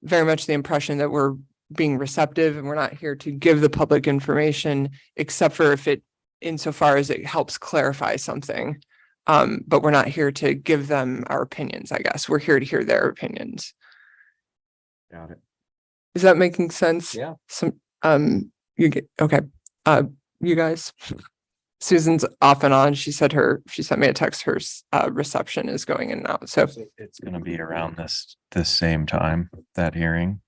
Speaker 1: very much the impression that we're being receptive, and we're not here to give the public information, except for if it, insofar as it helps clarify something. But we're not here to give them our opinions, I guess. We're here to hear their opinions.
Speaker 2: Got it.
Speaker 1: Is that making sense?
Speaker 2: Yeah.
Speaker 1: Okay. You guys, Susan's off and on. She sent me a text. Her reception is going in and out. So
Speaker 2: It's going to be around this same time, that hearing.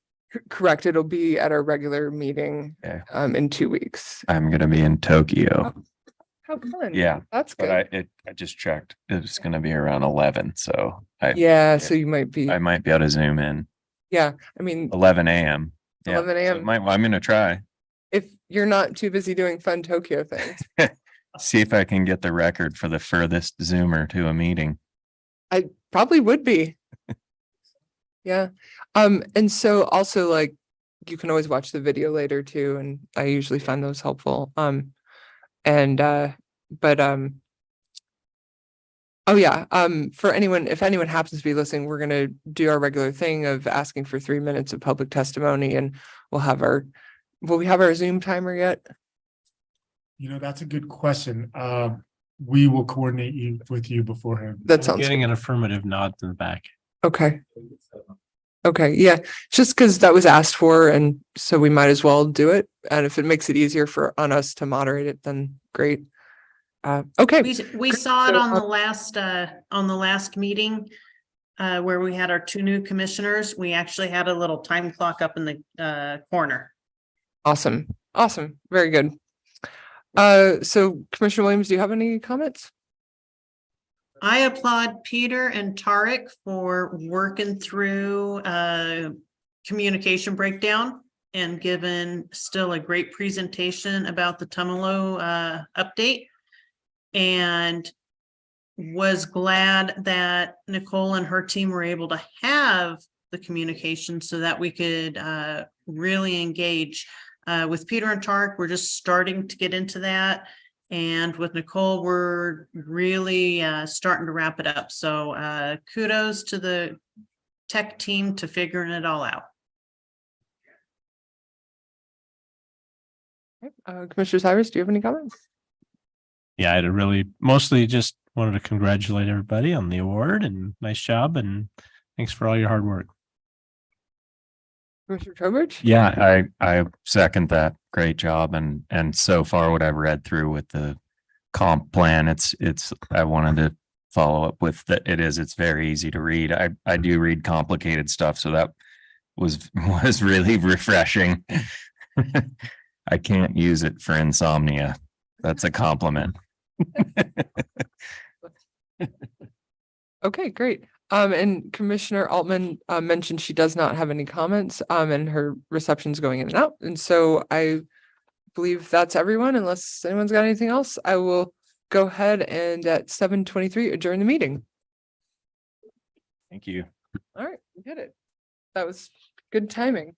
Speaker 1: Correct. It'll be at our regular meeting
Speaker 2: Okay.
Speaker 1: in 2 weeks.
Speaker 2: I'm going to be in Tokyo.
Speaker 1: How fun.
Speaker 2: Yeah,
Speaker 1: That's
Speaker 2: but
Speaker 1: good.
Speaker 2: I just checked. It's going to be around 11. So
Speaker 1: Yeah, so you might be,
Speaker 2: I might be able to zoom in
Speaker 1: yeah, I mean,
Speaker 2: 11 a.m. Yeah,
Speaker 1: 11 a.m..
Speaker 2: I'm going to try.
Speaker 1: if you're not too busy doing fun Tokyo things.
Speaker 2: See if I can get the record for the furthest zoomer to a meeting.
Speaker 1: Probably would be. Yeah. And so also, like, you can always watch the video later too, and I usually find those helpful. Oh yeah, for anyone, if anyone happens to be listening, we're gonna do our regular thing of asking for 3 minutes of public testimony, and will we have our Zoom timer yet?
Speaker 5: That's a good question. We will coordinate with you beforehand.
Speaker 1: That sounds
Speaker 6: Getting an affirmative nod in the back.
Speaker 1: okay. Okay, yeah, just because that was asked for, and so we might as well do it. And if it makes it easier on us to moderate it, then great. Okay,
Speaker 3: We saw it
Speaker 1: So,
Speaker 3: on the last meeting, where we had our 2 new commissioners. We actually had a little time clock up in the corner.
Speaker 1: awesome, very good. So Commissioner Williams, do you have any comments?
Speaker 3: I applaud Peter and Tarek for working through communication breakdown and given still a great presentation about the Tumalo update. And was glad that Nicole and her team were able to have the communication so that we could really engage with Peter and Tarek. We're just starting to get into that. And with Nicole, we're really starting to wrap it up. So kudos to the tech team to figuring it all out.
Speaker 1: Commissioner Cyrus, do you have any comments?
Speaker 6: Yeah, I'd really mostly just wanted to congratulate everybody on the award and nice job and thanks for all your hard work.
Speaker 1: Commissioner Trowbridge?
Speaker 2: Yeah, I second that. Great job. And so far what I've read through with the comp plan, I wanted to follow up with that. It's very easy to read. I do read complicated stuff, so that was really refreshing. I can't use it for insomnia. That's a compliment.
Speaker 1: Okay, great. And Commissioner Altman mentioned she does not have any comments, and her reception's going in and out. And so I believe that's everyone. Unless anyone's got anything else, I will go ahead and at 7:23 adjourn the meeting.
Speaker 2: Thank you.
Speaker 1: All right, we did it. That was good timing.